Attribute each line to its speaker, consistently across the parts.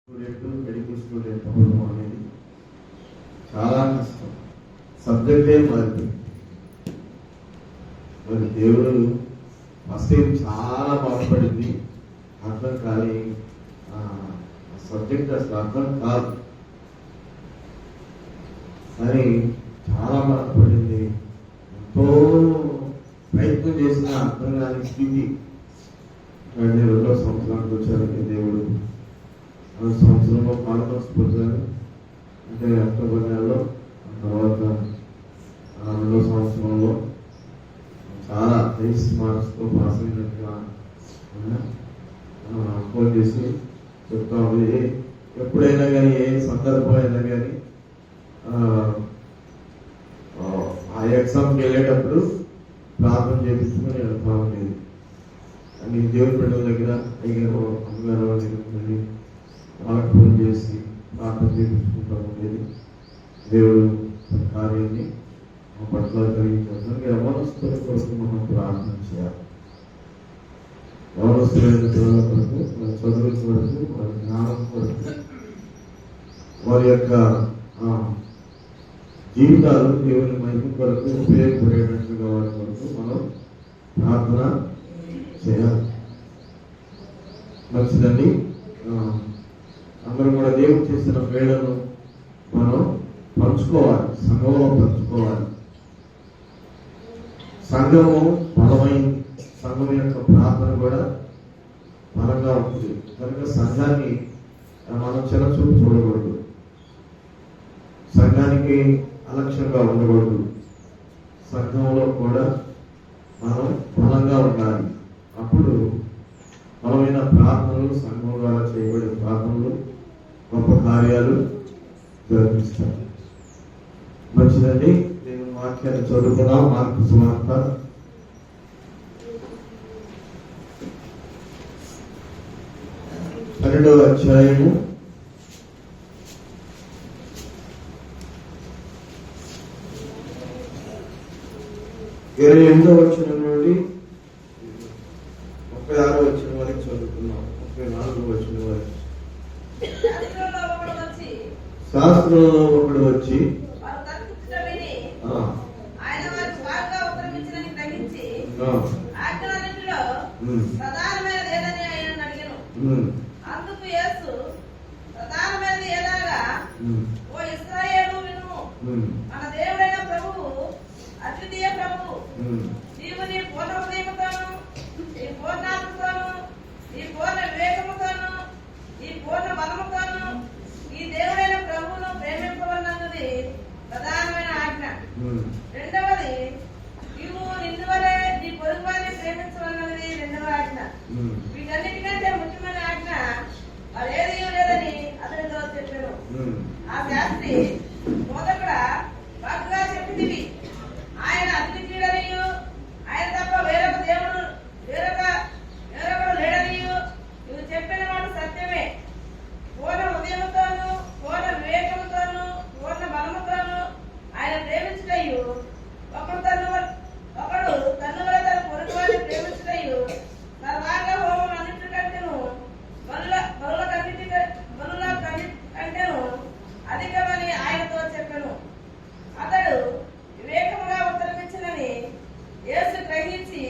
Speaker 1: Medical student అవ్వడం అనేది చాలా కష్టం. సబ్జెక్టే మారింది. మరి దేవుడు ఫస్ట్ టైం చాలా బాగుపడింది, అర్థం కానీ సబ్జెక్ట్ అసలు అర్థం కాదు అని చాలా బాధపడింది. ఎంతో ప్రయత్నం చేసిన అర్థం కాని స్థితి. రెండో సంవత్సరానికి వచ్చారండి దేవుడు. సంవత్సరంలో కాన్ఫరెన్స్ పోతారు అంటే అక్టోబర్ నెలలో. తర్వాత రెండో సంవత్సరంలో చాలా హైస్ మార్క్స్తో పాస్ అయినట్టుగా ఫోన్ చేసి చెప్తా ఉంది. ఎప్పుడైనా కానీ ఏ సందర్భం అయినా కానీ ఆ ఎగ్జామ్కి వెళ్ళేటప్పుడు ప్రార్థన చేయించుకొని వెళ్తా ఉండేది. అని దేవుడి బిడ్డల దగ్గర అయ్యారు అమ్మగారు దగ్గర వాళ్ళకి ఫోన్ చేసి ప్రార్థన చేయించుకుంటూ ఉండేది. దేవుడు కార్యాన్ని మా పట్ల కలిగించారు. యవనస్తుల కొరకు మనం ప్రార్థన చేయాలి. యవనస్తులైన పిల్లల కొరకు, చదువుల కొరకు, వారి జ్ఞానం కొరకు, వారి యొక్క జీవితాలు దేవుని మహిమ కొరకు ఉపయోగపడేటట్లుగా వారి కొరకు మనం ప్రార్థన చేయాలి. మంచిదండి. అందరూ కూడా దేవుడు చేసిన మేళను మనం పంచుకోవాలి, సంఘంలో పంచుకోవాలి. సంఘము బలమైన, సంఘం యొక్క ప్రార్థన కూడా బలంగా ఉంటుంది. కనుక సంఘాన్ని మనం చిన్నచూపు చూడకూడదు, సంఘానికి అలక్ష్యంగా ఉండకూడదు. సంఘంలో కూడా మనం బలంగా ఉండాలి. అప్పుడు బలమైన ప్రార్థనలు, సంఘం ద్వారా చేయబడే ప్రార్థనలు గొప్ప కార్యాలు జరిపిస్తాయి. మంచిదండి. నేను వాక్యాన్ని చదువుకున్నా. మార్కు సువార్త 12వ అధ్యాయము 28వ వచనం నుండి 36వ వచనం వరకు చదువుకున్నాం. 34వ వచనం వరకు. శాస్త్రంలో ఒకడు వచ్చి
Speaker 2: అందుకు యేసు ప్రధానమైనది ఎలాగా, ఓ ఇశ్రాయేలు వినుము, మన దేవుడైన ప్రభువు అద్వితీయ ప్రభువు. నీవు నీ పూర్ణ హృదయముతోను, నీ పూర్ణాత్మతోను, నీ పూర్ణ వివేకముతోను, నీ పూర్ణ బలముతోను ఈ దేవుడైన ప్రభువును ప్రేమింపవలన్నది ప్రధానమైన ఆజ్ఞ. రెండవది, నీవు నిన్ను వలె నీ పొరుగువారిని ప్రేమించవలన్నది రెండవ ఆజ్ఞ. వీటన్నిటికంటే ముఖ్యమైన ఆజ్ఞ మరేదీ లేదని అతనితో చెప్పాను. ఆ శాస్త్రి, బోధకుడా, బాగుగా చెప్పితివి. ఆయన అద్వితీయుడనియు, ఆయన తప్ప వేరొకడు లేడనియు నువ్వు చెప్పిన మాట సత్యమే. పూర్ణ హృదయముతోను, పూర్ణ వివేకముతోను, పూర్ణ బలముతోను ఆయన ప్రేమించుటయు, ఒకడు తన్ను వల్ల తన పొరుగువారిని ప్రేమించుటయు సర్వాంగ హోమం అన్నిటికంటేను బలుల కంటేను అధికమని ఆయనతో చెప్పాను. అతడు వివేకముగా ఉత్తరమిచ్చినని యేసు గ్రహించి,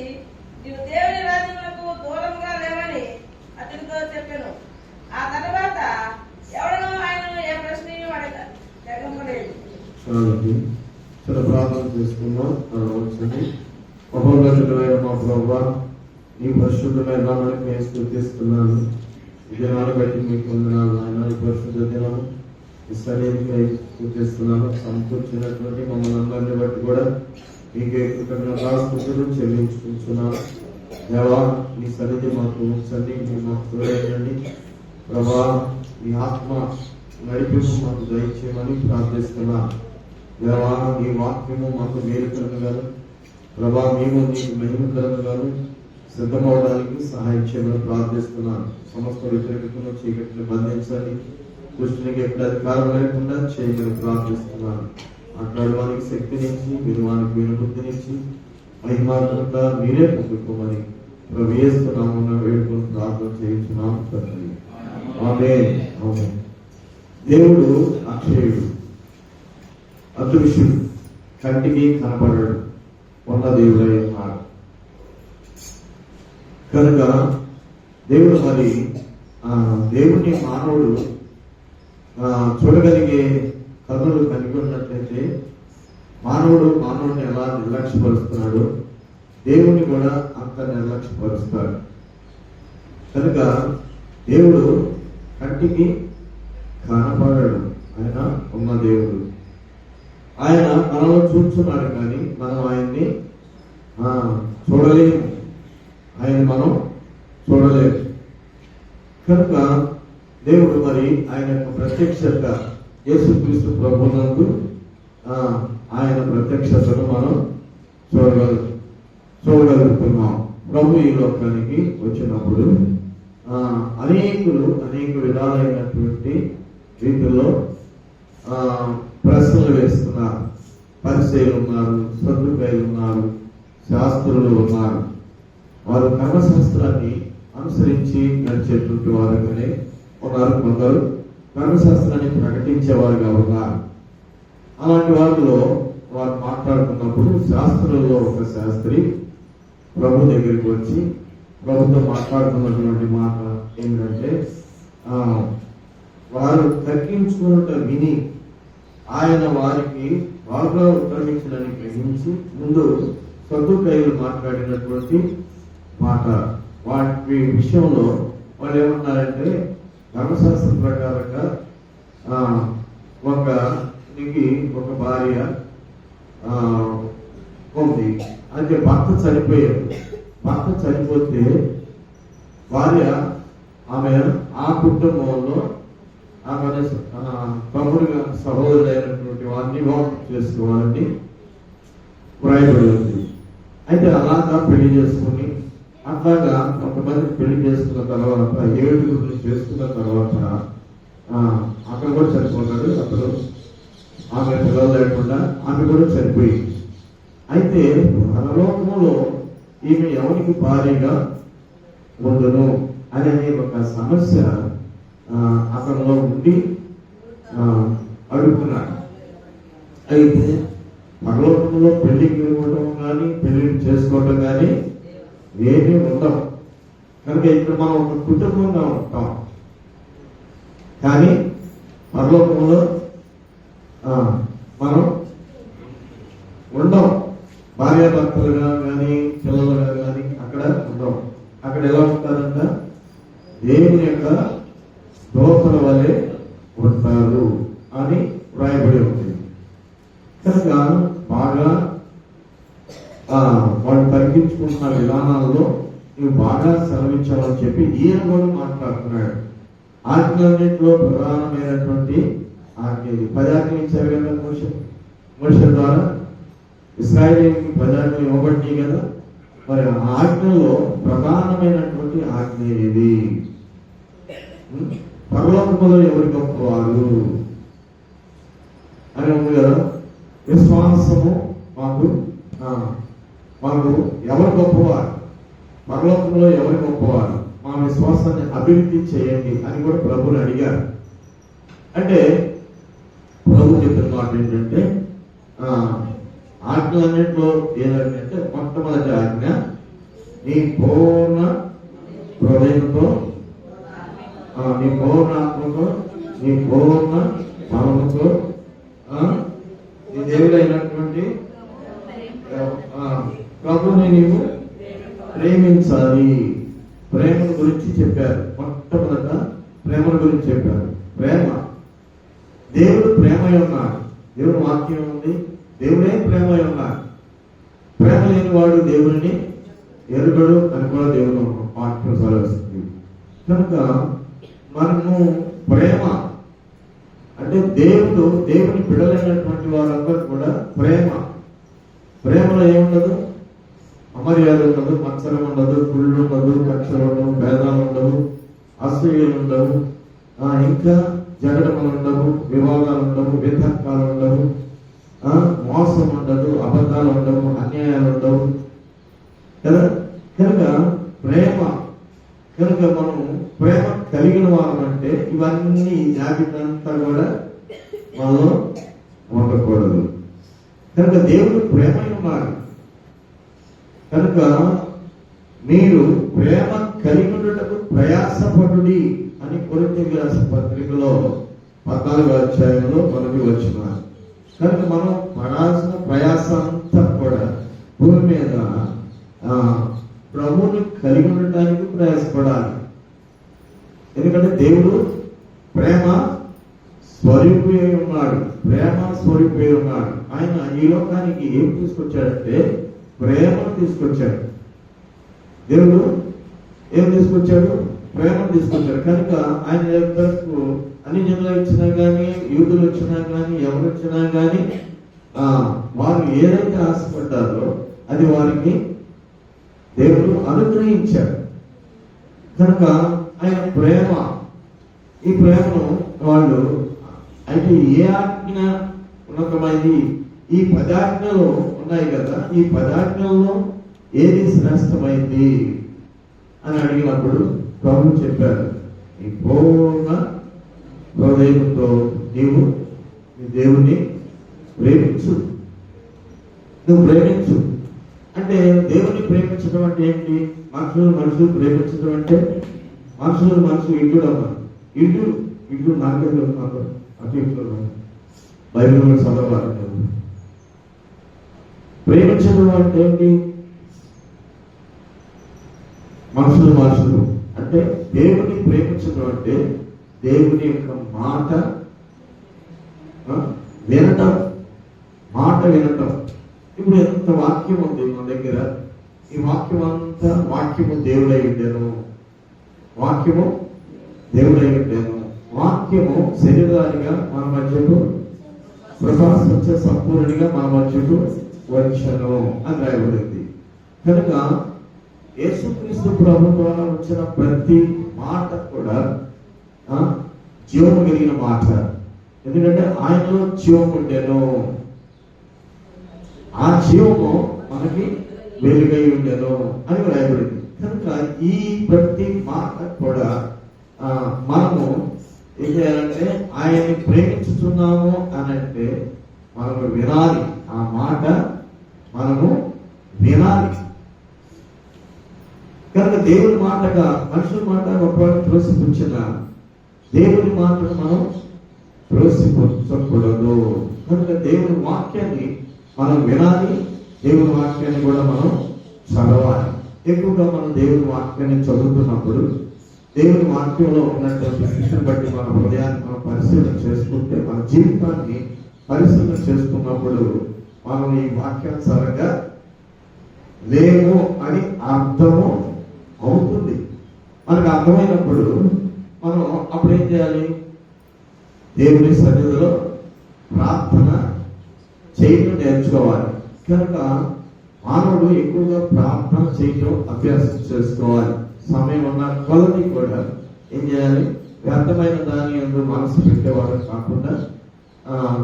Speaker 2: నీవు దేవుని రాజ్యములకు దూరంగా లేవని అతనితో చెప్పాను. ఆ తర్వాత ఎవడనూ ఆయనను ఏ ప్రశ్నయు అడగలేదు.
Speaker 1: చాలా ప్రార్థన చేసుకున్నాం. మహోన్నతుడైన మా ప్రభువా, నీ పరిశుద్ధమైన నామానికి నేను స్తుతిస్తున్నాను. ఈ దినాన్ని బట్టి మీకు వందనాలు నాయన. ఈ పరిశుద్ధ దినం ఈ సన్నిధికి స్తుతిస్తున్నాను. సమకూర్చినటువంటి మమ్మల్ని అందరినీ బట్టి కూడా మీకే కృతజ్ఞతాస్తుతులు చెల్లించుకుంటున్నాను. దేవా, ఈ సన్నిధి మాకు ఉంచండి, మీరు మాకు తోడండి ప్రభా. ఈ ఆత్మ నడిపింపు మాకు దయచేయమని ప్రార్థిస్తున్నాను. దేవా, ఈ వాక్యము మాకు మేలుకరంగాను ప్రభా, మేము నీకు మహిమకరంగాను సిద్ధమవడానికి సహాయం చేయమని ప్రార్థిస్తున్నాను. సమస్త వ్యతిరేకతను చీకటిని బంధించండి, దుష్టునికి ఎక్కడ అధికారం లేకుండా చేయమని ప్రార్థిస్తున్నాను. మాట్లాడడానికి శక్తినిచ్చి, వినవానికి వినుబుద్ధినిచ్చి, మహిమాత్మక మీరే పొందుకోమని వేస్తున్నాము వేడుకొని ప్రార్థన చేయించున్నాము తండ్రి. ఆమేన్. ఆమేన్. దేవుడు అక్షయుడు, అదృశ్యుడు, కంటికి కనపడడు, ఉన్న దేవుడై ఉన్నాడు. కనుక దేవుడు మరి దేవుడిని మానవుడు చూడగలిగే కన్నులు కలిగి ఉన్నట్లయితే మానవుడిని ఎలా నిర్లక్ష్యపరుస్తున్నాడు, దేవుణ్ణి కూడా అంత నిర్లక్ష్యపరుస్తాడు. కనుక దేవుడు కంటికి కనపడడు, ఆయన ఉన్న దేవుడు. ఆయన మనలో చూస్తున్నాడు కానీ మనం ఆయన్ని చూడలేము, ఆయన మనం చూడలేము. కనుక దేవుడు మరి ఆయన యొక్క ప్రత్యక్షత యేసుక్రీస్తు ప్రభువునందు ఆయన ప్రత్యక్షతను మనం చూడగలుగుతున్నాం. ప్రభు ఈ లోకానికి వచ్చినప్పుడు అనేక విధాలైనటువంటి రీతిలో ప్రశ్నలు వేస్తున్నారు. పరిసయ్యులు ఉన్నారు, సద్దుకాయలు ఉన్నారు, శాస్త్రులు ఉన్నారు. వారు కర్మశాస్త్రాన్ని అనుసరించి నడిచేటువంటి వారుగానే ఉన్నారు. కొందరు కర్మశాస్త్రాన్ని ప్రకటించేవారుగా ఉన్నారు. అలాంటి వారిలో వారు మాట్లాడుతున్నప్పుడు శాస్త్రులలో ఒక శాస్త్రి ప్రభు దగ్గరికి వచ్చి ప్రభుతో మాట్లాడుతున్నటువంటి మాట ఏంటంటే, వారు తగ్గించుకున్నట్టు విని ఆయన వారికి బాగా ఉత్తరించడానికి గ్రహించి ముందు సద్దుకాయలు మాట్లాడినటువంటి మాట వాటి విషయంలో వాళ్ళు ఏమన్నారంటే, ధర్మశాస్త్రం ప్రకారంగా ఒక భార్య ఉంది, అంటే భర్త చనిపోయాడు. భర్త చనిపోతే భార్య ఆ కుటుంబంలో ఆమె తమ్ముడుగా సహోదరుడైనటువంటి వారిని వివాహం చేసుకోవాలని వ్రాయబడి ఉంది. అయితే అలాగా పెళ్లి చేసుకుని అట్లాగా కొంతమంది పెళ్లి చేసుకున్న తర్వాత 7 చేసుకున్న తర్వాత అక్కడ కూడా చనిపోతాడు. అతడు ఆమె పిల్లలు లేకుండా ఆమె కూడా చనిపోయింది. అయితే పరలోకంలో ఈమె ఎవరికి భారీగా ఉండును అనే ఒక సమస్య అతనిలో ఉండి అడుగుతున్నాడు. అయితే పరలోకంలో పెళ్లికి ఇవ్వడం కానీ పెళ్లి చేసుకోవడం కానీ ఏమీ ఉండవు. కనుక ఇక్కడ మనం ఒక కుటుంబంగా ఉంటాం. కానీ పరలోకంలో మనం ఉండవు. భార్యాభర్తలుగా కానీ పిల్లలుగా కానీ అక్కడ ఉండవు. అక్కడ ఎలా ఉంటారంట, దేవుని యొక్క దోతల వలె ఉంటారు అని వ్రాయబడి ఉంది. కనుక బాగా వాళ్ళు తగ్గించుకుంటున్న విధానాల్లో నువ్వు బాగా సెలవించాలని చెప్పి ఈయన కూడా మాట్లాడుతున్నాడు. ఆజ్ఞలన్నింటిలో ప్రధానమైనటువంటి ఆజ్ఞ 10 ఆజ్ఞలు ఇచ్చారు కదా మోషే ద్వారా. ఇశ్రాయేలీయులకు 10 ఆజ్ఞలు ఇవ్వబడ్డాయి కదా. మరి ఆ ఆజ్ఞలో ప్రధానమైనటువంటి ఆజ్ఞ ఇది, పరలోకములో ఎవరి గొప్పవారు అని ఉంది కదా. విశ్వాసము మాకు ఎవరు గొప్పవారు, పరలోకంలో ఎవరు గొప్పవారు, మా విశ్వాసాన్ని అభివృద్ధి చేయండి అని కూడా ప్రభుని అడిగారు. అంటే ప్రభు చెప్పిన మాట ఏంటంటే, ఆజ్ఞలన్నింటిలో ఏదంటే మొట్టమొదటి ఆజ్ఞ, నీ పూర్ణ హృదయంతో, నీ పూర్ణ ఆత్మతో, నీ పూర్ణ బలముతో నీ దేవుడైనటువంటి ప్రభుని నీవు ప్రేమించాలి. ప్రేమను గురించి చెప్పారు. మొట్టమొదట ప్రేమను గురించి చెప్పారు. ప్రేమ, దేవుడు ప్రేమై ఉన్నాడు. దేవుడు వాక్యం ఉంది, దేవుడే ప్రేమై ఉన్నాడు. ప్రేమ లేని వాడు దేవుడిని ఎరుగడు అని కూడా దేవుడు వాక్యం సెలవిస్తుంది. కనుక మనము అంటే దేవుని బిడ్డలైనటువంటి వారందరూ కూడా ప్రేమలో ఏముండదు, అమర్యాద ఉండదు, మత్సరం ఉండదు, కుళ్ళు ఉండదు, కక్షలు ఉండవు, భేదాలు ఉండవు, అసూయలు ఉండవు, ఇంకా జగడములు ఉండవు, వివాదాలు ఉండవు, వితర్కాలు ఉండవు, మోసం ఉండదు, అబద్ధాలు ఉండవు, అన్యాయాలు ఉండవు కదా. కనుక మనం ప్రేమ కలిగిన వారం అంటే అంటే ఇవన్నీ జాగ్రత్త అంతా కూడా మనలో ఉండకూడదు. కనుక దేవుడు ప్రేమ ఉన్నాడు. కనుక మీరు ప్రేమ కలిగి ఉండటకు ప్రయాసపడుడి అని కొరింథీయులకు రాసిన పత్రికలో 14వ అధ్యాయంలో మనకి వచ్చిన. కనుక మనం పడాల్సిన ప్రయాస అంతా కూడా భూమి మీద ప్రభువుని కలిగి ఉండటానికి ప్రయాసపడాలి. ఎందుకంటే దేవుడు ప్రేమ స్వరూపి ఉన్నాడు, ప్రేమ స్వరూపి ఉన్నాడు. ఆయన ఈ లోకానికి ఏం తీసుకొచ్చాడంటే ప్రేమను తీసుకొచ్చాడు. దేవుడు ఏం తీసుకొచ్చాడు? ప్రేమను తీసుకొచ్చాడు. కనుక ఆయన దగ్గరకు అన్ని జనులు వచ్చినా కానీ, యూదులు వచ్చినా కానీ, ఎవరు వచ్చినా కానీ వారు ఏదైతే ఆశపడ్డారో అది వారికి దేవుడు అనుగ్రహించాడు. కనుక ఆయన ప్రేమ, ఈ ప్రేమను వాళ్ళు అయితే ఏ ఆజ్ఞ ఉన్నతమైంది? ఈ 10 ఆజ్ఞలు ఉన్నాయి కదా, ఈ 10 ఆజ్ఞల్లో ఏది శ్రేష్టమైంది అని అడిగినప్పుడు ప్రభు చెప్పారు, నీ పూర్ణ హృదయంతో నీవు నీ దేవుని ప్రేమించు. నువ్వు ప్రేమించు అంటే దేవుని ప్రేమించడం అంటే ఏంటి? మనుషులు ప్రేమించడం అంటే మనుషులు ఇల్లు నాకే అటు ఇంట్లో బైబిల్ చదవాలి. ప్రేమించడం అంటే ఏంటి? మనుషులు అంటే దేవుని ప్రేమించడం అంటే దేవుని యొక్క మాట వినటం. ఇప్పుడు ఎంత వాక్యం ఉంది మన దగ్గర, ఈ వాక్యం అంతా వాక్యము దేవుడై ఉండేను, వాక్యము శరీరానిగా మన మధ్యకు ప్రకాశించే సంపూర్ణిగా మన మధ్యకు వచ్చను అని రాయబడింది. కనుక యేసుక్రీస్తు ప్రభు ద్వారా వచ్చిన ప్రతి మాట కూడా జీవము కలిగిన మాట. ఎందుకంటే ఆయనలో జీవం ఉండేను, ఆ జీవము మనకి వెలుగై ఉండేను అని రాయబడింది. కనుక ఈ ప్రతి మాట కూడా మనము ఏం చేయాలంటే ఆయన్ని ప్రేమించుతున్నాము అని అంటే మనము వినాలి. ఆ మాట మనము వినాలి. కనుక దేవుని మాటగా మనుషుల మాట ఒకవేళ త్రోసిపుచ్చిన దేవుని మాటను మనం త్రోసిపుచ్చకూడదు. కనుక దేవుని వాక్యాన్ని మనం వినాలి, దేవుని వాక్యాన్ని కూడా మనం చదవాలి. ఎక్కువగా మనం దేవుని వాక్యాన్ని చదువుతున్నప్పుడు దేవుని వాక్యంలో ఉన్నటువంటి శిక్షను బట్టి మన హృదయాన్ని మనం పరిశీలన చేసుకుంటే, మన జీవితాన్ని పరిశీలన చేసుకున్నప్పుడు మనం ఈ వాక్యానుసారంగా లేము అని అర్థము అవుతుంది. మనకు అర్థమైనప్పుడు మనం అప్పుడు ఏం చేయాలి? దేవుని సన్నిధిలో ప్రార్థన చేయడం నేర్చుకోవాలి. కనుక మానవుడు ఎక్కువగా ప్రార్థన చేయడం అభ్యాసం చేసుకోవాలి. సమయం ఉన్న కొలది కూడా ఏం చేయాలి? వ్యర్థమైన దాని యందు మనసు పెట్టేవాడు కాకుండా,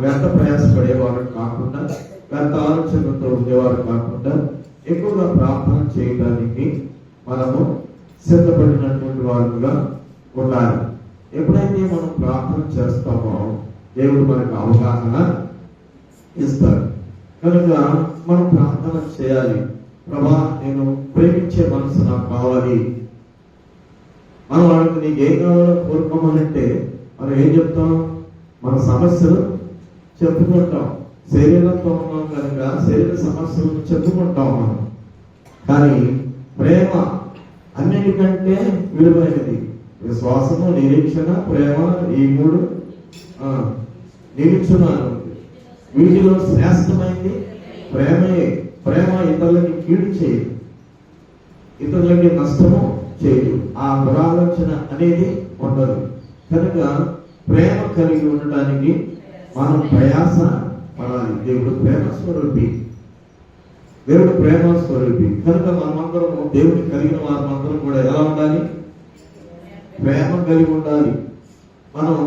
Speaker 1: వ్యర్థ ప్రయాసపడేవాడు కాకుండా, వ్యర్థ ఆలోచనలతో ఉండేవాడు కాకుండా ఎక్కువగా ప్రార్థన చేయడానికి మనము సిద్ధపడినటువంటి వారుగా ఉండాలి. ఎప్పుడైతే మనం ప్రార్థన చేస్తామో దేవుడు మనకు అవగాహన ఇస్తాడు. కనుక మనం ప్రార్థన చేయాలి. ప్రభా, నేను ప్రేమించే మనసు నాకు కావాలి. మనం వాళ్ళకి నీకు ఏం కావాలో కోరుకోమనంటే మనం ఏం చెప్తాం? మన సమస్యలు చెప్పుకుంటాం. శరీరంతో ఉన్నాం కనుక శరీర సమస్యలను చెప్పుకుంటాం మనం. కానీ ప్రేమ అన్నిటికంటే విలువైనది. విశ్వాసము, నిరీక్షణ, ప్రేమ, ఈ 3 నిరీక్షణలు. వీటిలో శ్రేష్టమైనది ప్రేమే. ప్రేమ ఇతరులకి కీడు చేయదు, ఇతరులకి నష్టము చేయదు, ఆ దురాలోచన అనేది ఉండదు. కనుక ప్రేమ కలిగి ఉండడానికి మనం ప్రయాస పడాలి. దేవుడు ప్రేమ స్వరూపి. కనుక మనమందరము దేవుడిని కలిగిన వారందరం కూడా ఎలా ఉండాలి? ప్రేమ కలిగి ఉండాలి. మనం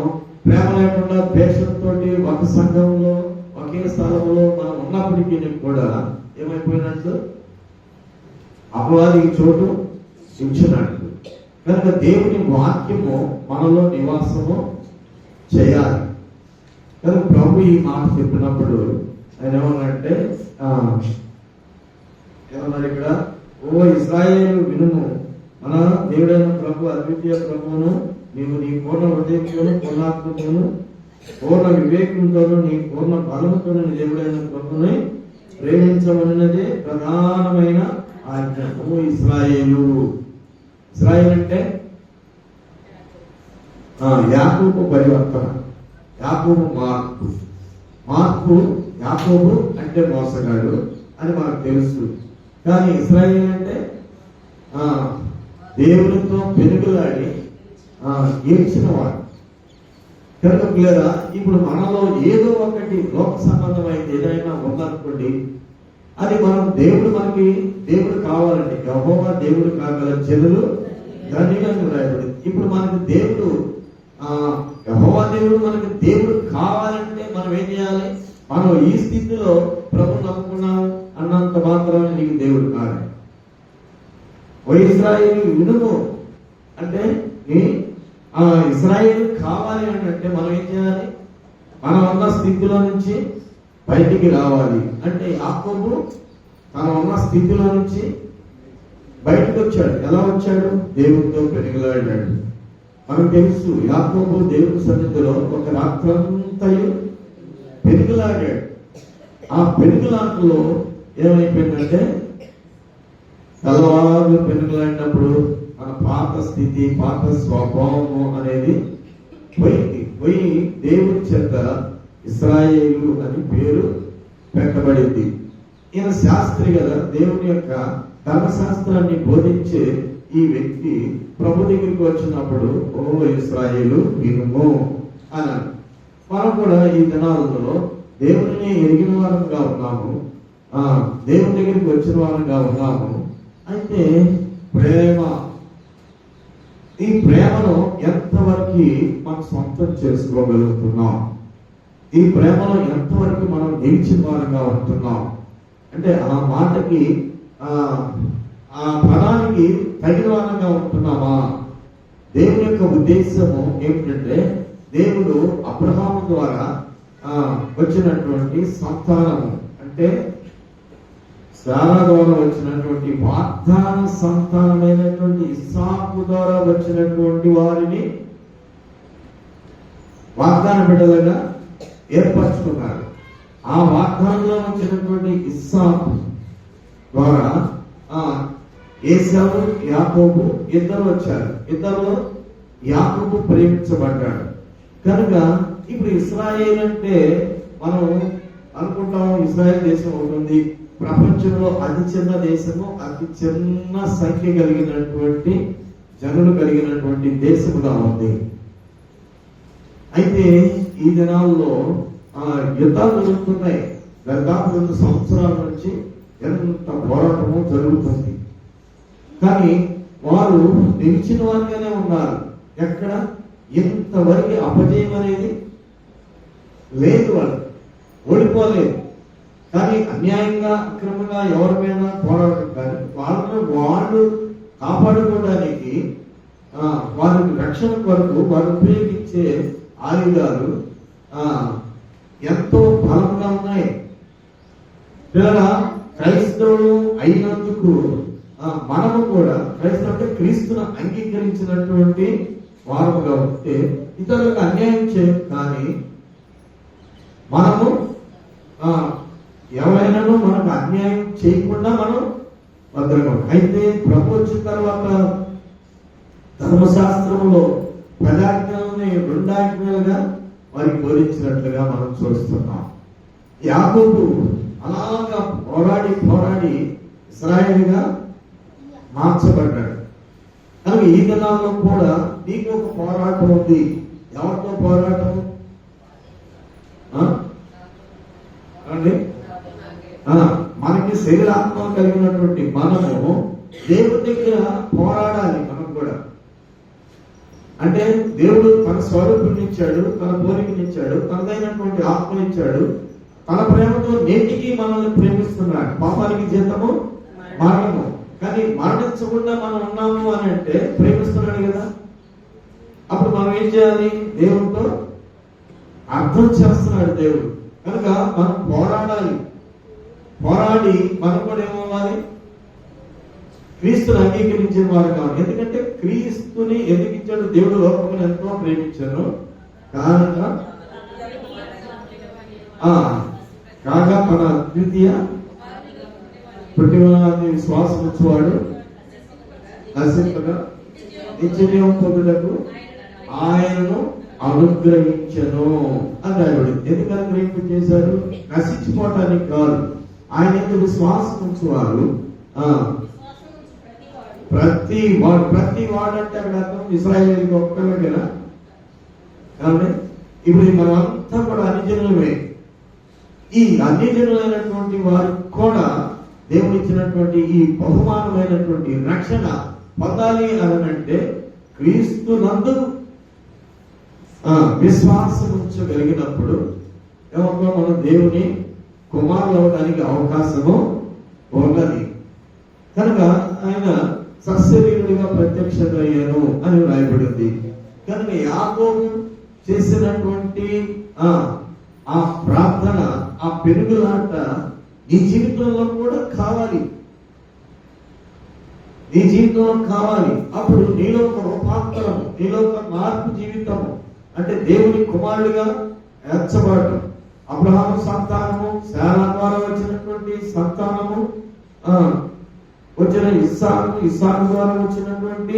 Speaker 1: ప్రేమ లేకుండా ద్వేషంతో ఒక సంఘంలో ఒకే స్థలంలో మనం ఉన్నప్పటికీ కూడా ఏమైపోయినట్టు? అపవాదికి చోటు ఇచ్చినట్టు. కనుక దేవుని వాక్యము మనలో నివాసము చేయాలి. కనుక ప్రభు ఈ మాట చెప్పినప్పుడు ఆయన ఏమన్నాడంటే ఏమన్నాడు ఇక్కడ, ఓ ఇశ్రాయేలు వినుము, మన దేవుడైన ప్రభు అద్వితీయ ప్రభువును నీవు నీ పూర్ణ హృదయంతోను పూర్ణాత్మతోను పూర్ణ వివేకంతోను నీ పూర్ణ బలముతోను నీ దేవుడైన ప్రభుని ప్రేమించమన్నదే ప్రధానమైన ఆజ్ఞ. ఓ ఇశ్రాయేలు, ఇశ్రాయేల్ అంటే యాకోబు పరివర్తన, యాకోబు మార్పు యాకోబు అంటే మోసగాడు అని మనకు తెలుసు. కానీ ఇశ్రాయేల్ అంటే దేవునితో పెనుగులాడి గెలిచిన వాడు. కనుక లేదా ఇప్పుడు మనలో ఏదో ఒకటి లోక సంబంధమైంది ఏదైనా ఉందనుకోండి, అది మనం దేవుడు కావాలండి. యెహోవా దేవుడు కాగల జనులు ధన్యులని రాయబడింది. ఇప్పుడు మనకు దేవుడు యెహోవా దేవుడు మనకు దేవుడు కావాలంటే మనం ఏం చేయాలి? మనం ఈ స్థితిలో ప్రభు నమ్ముకున్నాం అన్నంత మాత్రాన్ని నీకు దేవుడు కాదు. ఓ ఇశ్రాయేలు వినుము అంటే ఇశ్రాయేలు కావాలి అంటే మనం ఏం చేయాలి? మనం ఉన్న స్థితిలో నుంచి బయటికి రావాలి. అంటే యాకోబు తన ఉన్న స్థితిలో నుంచి బయటకు వచ్చాడు. ఎలా వచ్చాడు? దేవుడితో పెనుగులాడాడు. మనకు తెలుసు యాకోబు దేవుని సన్నిధిలో ఒక రాత్రంతయు పెనుగులాడాడు. ఆ పెనుగులాటలో ఏమైపోయిందంటే తెల్లవారు పెనుగులాడినప్పుడు మన పాత స్థితి, పాత స్వభావము అనేది పోయి దేవుని చేత ఇశ్రాయేలు అని పేరు పెట్టబడింది. ఈయన శాస్త్రి కదా, దేవుని యొక్క ధర్మశాస్త్రాన్ని బోధించే ఈ వ్యక్తి ప్రభు దగ్గరికి వచ్చినప్పుడు ఓ ఇశ్రాయేలు వినుము అన్నాడు. మనం కూడా ఈ దినాలలో దేవుని ఎరిగిన వారంగా ఉన్నాము, దేవుని దగ్గరికి వచ్చిన వారంగా ఉన్నాము. అయితే ఈ ప్రేమను ఎంతవరకు మనం సొంతం చేసుకోగలుగుతున్నాం? ఈ ప్రేమలో ఎంతవరకు మనం నిలిచిన వారంగా ఉంటున్నాం? అంటే ఆ మాటకి ఆ పదానికి తగిన వారంగా ఉంటున్నామా? దేవుని యొక్క ఉద్దేశము ఏమిటంటే దేవుడు అబ్రహాము ద్వారా వచ్చినటువంటి సంతానము, అంటే శారా ద్వారా వచ్చినటువంటి వాగ్దాన సంతానమైనటువంటి ఇస్సాకు ద్వారా వచ్చినటువంటి వారిని వాగ్దాన బిడ్డలుగా ఏర్పరచుకున్నారు. ఆ వాగ్దానంలో వచ్చినటువంటి ఇస్సాకు ద్వారా ఏశావు, యాకోబు ఇద్దరు వచ్చారు. ఇద్దరు యాకోబు ప్రేమించబడ్డాడు. కనుక ఇప్పుడు ఇశ్రాయేల్ అంటే మనం అనుకుంటాం ఇశ్రాయేల్ దేశం ఉంటుంది, ప్రపంచంలో అతి చిన్న దేశము, అతి చిన్న సంఖ్య కలిగినటువంటి జనులు కలిగినటువంటి దేశముగా ఉంది. అయితే ఈ దినాల్లో యుద్ధాలు జరుగుతున్నాయి. దాదాపు 2 సంవత్సరాల నుంచి ఎంత పోరాటము జరుగుతుంది. కానీ వారు నిలిచిన వారిగానే ఉన్నారు. ఎక్కడ ఇంతవరకు అపజయం అనేది లేదు, వాళ్ళు ఓడిపోలేదు. కానీ అన్యాయంగా అక్రమంగా ఎవరి మీద పోరాటం కానీ వాళ్ళు కాపాడుకోవడానికి వారికి రక్షణ కొరకు వారు ఉపయోగించే ఆయుధాలు ఎంతో బలంగా ఉన్నాయి. ఇలా క్రైస్తవులు అయినందుకు మనము కూడా క్రైస్తవులు అంటే క్రీస్తును అంగీకరించినటువంటి వారముగా ఉంటే ఇతరులకు అన్యాయం చేయం. కానీ మనము ఎవరైనాను మనకు అన్యాయం చేయకుండా మనం భద్రంగా. అయితే ప్రభు వచ్చిన తర్వాత ధర్మశాస్త్రంలో 10 ఆజ్ఞలని 2 ఆజ్ఞలుగా వారికి బోధించినట్లుగా మనం చూస్తున్నాం. యాకోబు అలాగా పోరాడి ఇశ్రాయేలుగా మార్చబడ్డాడు. కనుక ఈ దినాల్లో కూడా నీకు ఒక పోరాటం ఉంది. ఎవరితో పోరాటం అండి? మనకి శరీరాత్మ కలిగినటువంటి మనము దేవుడి దగ్గర పోరాడాలి. మనం కూడా అంటే దేవుడు తన స్వరూపునిచ్చాడు, తన పోలికనిచ్చాడు, తనదైనటువంటి ఆత్మనిచ్చాడు. తన ప్రేమతో నేటికి మనల్ని ప్రేమిస్తున్నాడు. పాపానికి జీతము మరణము, కానీ మరణించకుండా మనం ఉన్నాము అని అంటే ప్రేమిస్తున్నాడు కదా. అప్పుడు మనం ఏం చేయాలి? దేవుడితో అర్థం చేస్తున్నాడు దేవుడు కనుక మనం పోరాడాలి. పోరాడి మనం కూడా ఏమవ్వాలి? క్రీస్తుని అంగీకరించిన వారు కావాలి. ఎందుకంటే క్రీస్తుని ఎందుకు ఇచ్చాడు? దేవుడు లోకమును ఎంతో ప్రేమించాడు కాగా మన ద్వితీయ ప్రతివాది విశ్వాసం వచ్చేవాడు నశింపగా నిత్యజీవం పొందుటకు ఆయనను అనుగ్రహించను అని రాయబడింది. ఎందుకు అనుగ్రహింపు చేశారు? నశించిపోవటానికి కాదు. ఆయన ఎందుకు విశ్వాసం ఉంచేవారు. ప్రతి వాడు అంటే అక్కడ అర్థం ఇశ్రాయేలుకి ఒక్కరికేనా? కాబట్టి ఇప్పుడు మనం అంతా కూడా అన్యజనులమే. ఈ అన్యజనులైనటువంటి వారికి కూడా దేవుడు ఇచ్చినటువంటి ఈ బహుమానమైనటువంటి రక్షణ పొందాలి అని అంటే క్రీస్తు నందు విశ్వాసం ఉంచగలిగినప్పుడు ఏమన్నా మనం దేవుని కుమారులు అవడానికి అవకాశము ఉన్నది. కనుక ఆయన సశరీరుడిగా ప్రత్యక్షమయ్యాను అని రాయబడింది. కనుక యాకోబు చేసినటువంటి ఆ ప్రార్థన, ఆ పెరుగులాట నీ జీవితంలో కూడా కావాలి. నీ జీవితంలో కావాలి. అప్పుడు నీలో ఒక రూపాంతరం, నీలో ఒక మార్పు జీవితము అంటే దేవుని కుమారుడిగా ఏర్చబడటం. అబ్రహాము సంతానము, శారా ద్వారా వచ్చినటువంటి సంతానము, వచ్చిన ఇస్సాకు ద్వారా వచ్చినటువంటి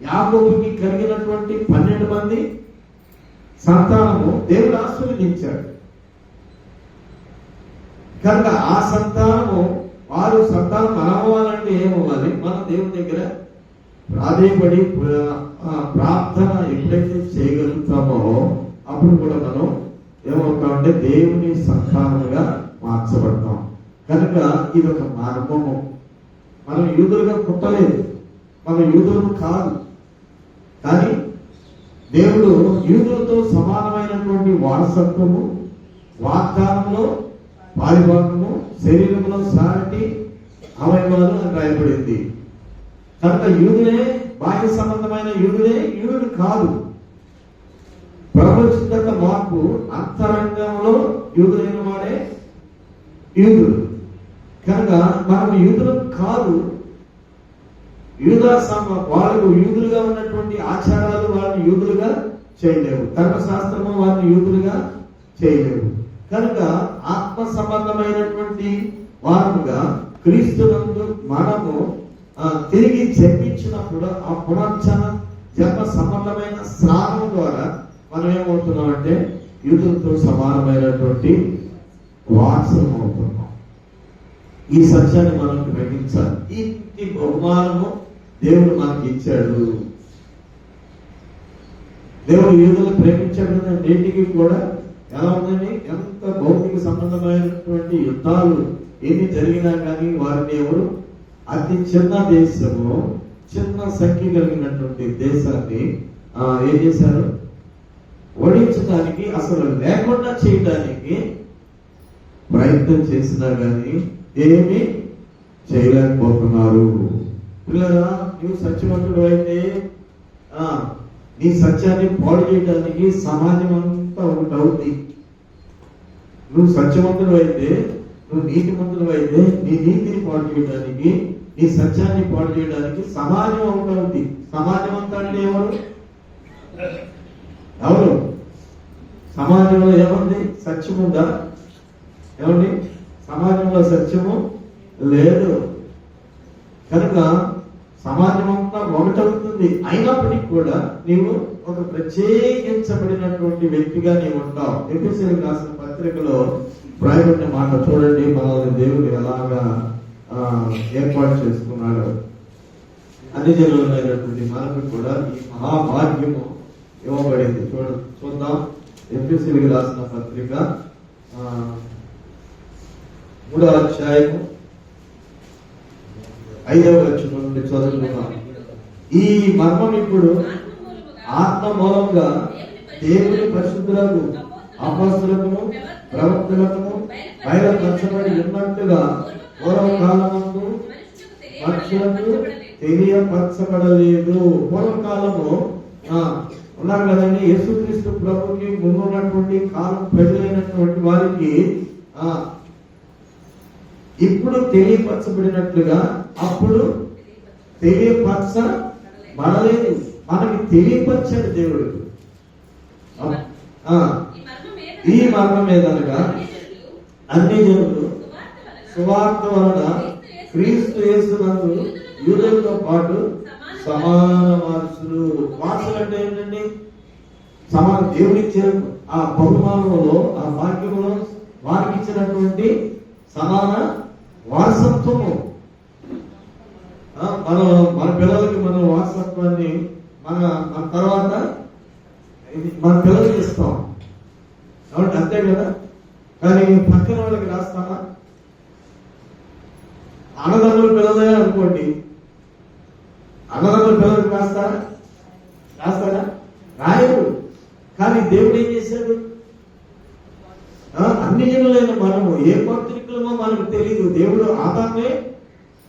Speaker 1: యాకోబుకి కలిగినటువంటి 12 మంది సంతానము దేవుడు ఆశీర్వదించాడు. కనుక ఆ సంతానము వారు సంతానం మనవ్వాలంటే ఏమవ్వాలి? మనం దేవుని దగ్గర ప్రాధేయపడి ప్రార్థన ఎప్పుడైతే చేయగలుగుతామో అప్పుడు కూడా మనం ఏమవుతామంటే దేవుని సంతానముగా మార్చబడతాం. కనుక ఇది ఒక మార్గము. మనం యూదులుగా పుట్టలేదు, మనం యూదులు కాదు. కానీ దేవుడు యూదులతో సమానమైనటువంటి వారసత్వము, వాగ్దానంలో పారిభాగము, శరీరంలో సాటి అవయవాలు అని రాయబడింది. కనుక యూదులే, బాహ్య సంబంధమైన యూదులే యూదుడు కాదు. ప్రపంచగత మార్పు అంతరంగంలో యూదులైన వాడే యూదుడు. కనుక మనం యూదులు కాదు. వాళ్ళు యూదులుగా ఉన్నటువంటి ఆచారాలు వాళ్ళని యూదులుగా చేయలేవు. ధర్మశాస్త్రము వాళ్ళని యూదులుగా చేయలేవు. కనుక ఆత్మ సంబంధమైనటువంటి వారముగా క్రీస్తునందు మనము తిరిగి జన్మించినప్పుడు ఆ పునర్జన జన్మ సంబంధమైన స్నానం ద్వారా మనం ఏమవుతున్నామంటే యూదులతో సమానమైనటువంటి వారసులం అవుతున్నాం. ఈ సత్యాన్ని మనం గ్రహించాలి. ఇంటి బహుమానము దేవుడు మనకి ఇచ్చాడు. దేవుడు యూదులను ప్రేమించాడు. నేటికి కూడా ఎలా ఉందండి? ఎంత భౌతిక సంబంధమైనటువంటి యుద్ధాలు ఏమి జరిగినా కానీ వారిని ఎవరు అతి చిన్న దేశము, చిన్న సంఖ్య కలిగినటువంటి దేశాన్ని ఏం చేశారు? ఓడించడానికి, అసలు లేకుండా చేయడానికి ప్రయత్నం చేసినా కానీ ఏమి చేయలేకపోతున్నారు. పిల్లరా, నువ్వు సత్యవంతుడు అయితే నీ సత్యాన్ని పాడు చేయడానికి సమాజం అంతా ఒకటి అవుతుంది. నువ్వు సత్యవంతుడు అయితే, నువ్వు నీతిమంతుడు అయితే నీ నీతిని పాడు చేయడానికి, నీ సత్యాన్ని పాడు చేయడానికి సమాజం ఒకటి అవుతుంది. సమాజం అంతా అంటే ఎవరు? సమాజంలో ఏముంది? సత్యం ఉందా? ఏమండి? సమాజంలో సత్యము లేదు. కనుక సమాజం అంతా ఒకటవుతుంది. అయినప్పటికీ కూడా నీవు ఒక ప్రత్యేకించబడినటువంటి వ్యక్తిగా నీవు ఉంటావు. ఎఫెసీయులకు రాసిన పత్రికలో రాయబడిన మాట చూడండి. మనల్ని దేవుడు ఎలాగా ఏర్పాటు చేసుకున్నాడు. అన్ని జనులైనటువంటి మనకు కూడా ఈ మహాభాగ్యము ఇవ్వబడింది. చూద్దాం. ఎఫెసీయులకు రాసిన పత్రిక 3వ అధ్యాయము 5వ వచనం నుండి చదువుకున్నాం. ఈ మర్మం ఇప్పుడు ఆత్మ మూలంగా దేవుని పరిశుద్ధులకు, అపొస్తలులకు, ప్రవక్తలకు బయలుపరచబడి ఉన్నట్టుగా పూర్వకాలమందు మనుషులకు తెలియపరచబడలేదు. పూర్వకాలము ఉన్నారు కదండి, యేసుక్రీస్తు ప్రభుకి ముందు ఉన్నటువంటి కాలం ప్రజలైనటువంటి వారికి ఇప్పుడు తెలియపరచబడినట్లుగా అప్పుడు తెలియపరచబడలేదు. మనకి తెలియపరిచాడు దేవుడు. ఈ మరణం ఏదనగా అన్ని జనులు సువార్త వలన క్రీస్తు యేసునందు యూదులతో పాటు సమాన వారసులు. వారసులు అంటే ఏంటండి? సమాన దేవుడిచ్చే ఆ బహుమానంలో, ఆ భాగ్యంలో వారికి ఇచ్చినటువంటి సమాన వారసత్వము. మన పిల్లలకి మన వారసత్వాన్ని మన తర్వాత మన పిల్లలకి ఇస్తాం కాబట్టి అంతే కదా. కానీ పక్కన వాళ్ళకి రాస్తామా? అన్నదమ్ముల పిల్లలే అనుకోండి, అన్నదమ్ముల పిల్లలకి రాస్తారా? రాయరు. కానీ దేవుడు ఏం చేశాడు? అన్ని జనులైన మనము ఏ పత్రికలమో మనకు తెలియదు. దేవుడు ఆదామే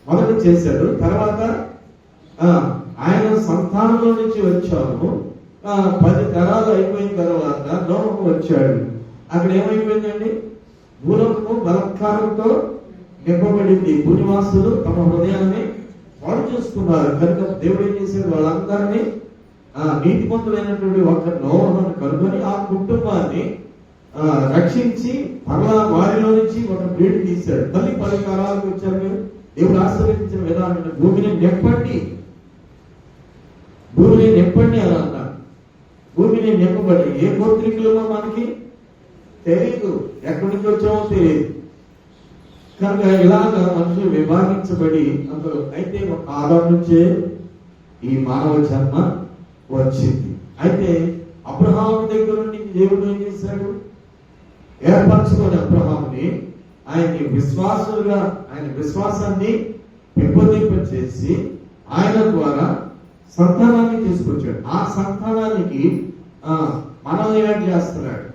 Speaker 1: మొదట చేశాడు, తర్వాత ఆయన సంతానంలో నుంచి వచ్చాము. 10 తరాలు అయిపోయిన తర్వాత నోహు వచ్చాడు. అక్కడ ఏమైపోయిందండి? భూలోకము బలత్కారంతో నింపబడింది. భూనివాసులు తమ హృదయాన్ని వాడు చూసుకున్నారు. కనుక దేవుడు ఏం చేశాడు? వాళ్ళందరినీ నీతిమంతులైనటువంటి ఒక నోహును కనుగొని ఆ కుటుంబాన్ని రక్షించి మరలా వారిలో నుంచి ఒక బ్రీడ్ తీశాడు. మళ్ళీ 10 తరాలకు వచ్చారు. దేవుడు ఆశీర్వదించిన విధానం భూమిని నింపండి అని అన్నారు. భూమిని నింపబడి ఏ గోత్రికులమో మనకి తెలియదు, ఎక్కడి నుంచి వచ్చామో తెలియదు. కనుక ఇలాగా మనుషులు విభాగించబడి అందులో అయితే ఒక ఆదాం నుంచే ఈ మానవ జన్మ వచ్చింది. అయితే అబ్రహాము దగ్గర నుండి దేవుడు ఏం చేశాడు? ఏర్పరచుకొని అబ్రహాముని ఆయన్ని విశ్వాసులుగా, ఆయన విశ్వాసాన్ని పెంపొందింపచేసి ఆయన ద్వారా సంతానాన్ని తీసుకొచ్చాడు. ఆ సంతానానికి మనల్ని యాడ్ చేస్తున్నాడు.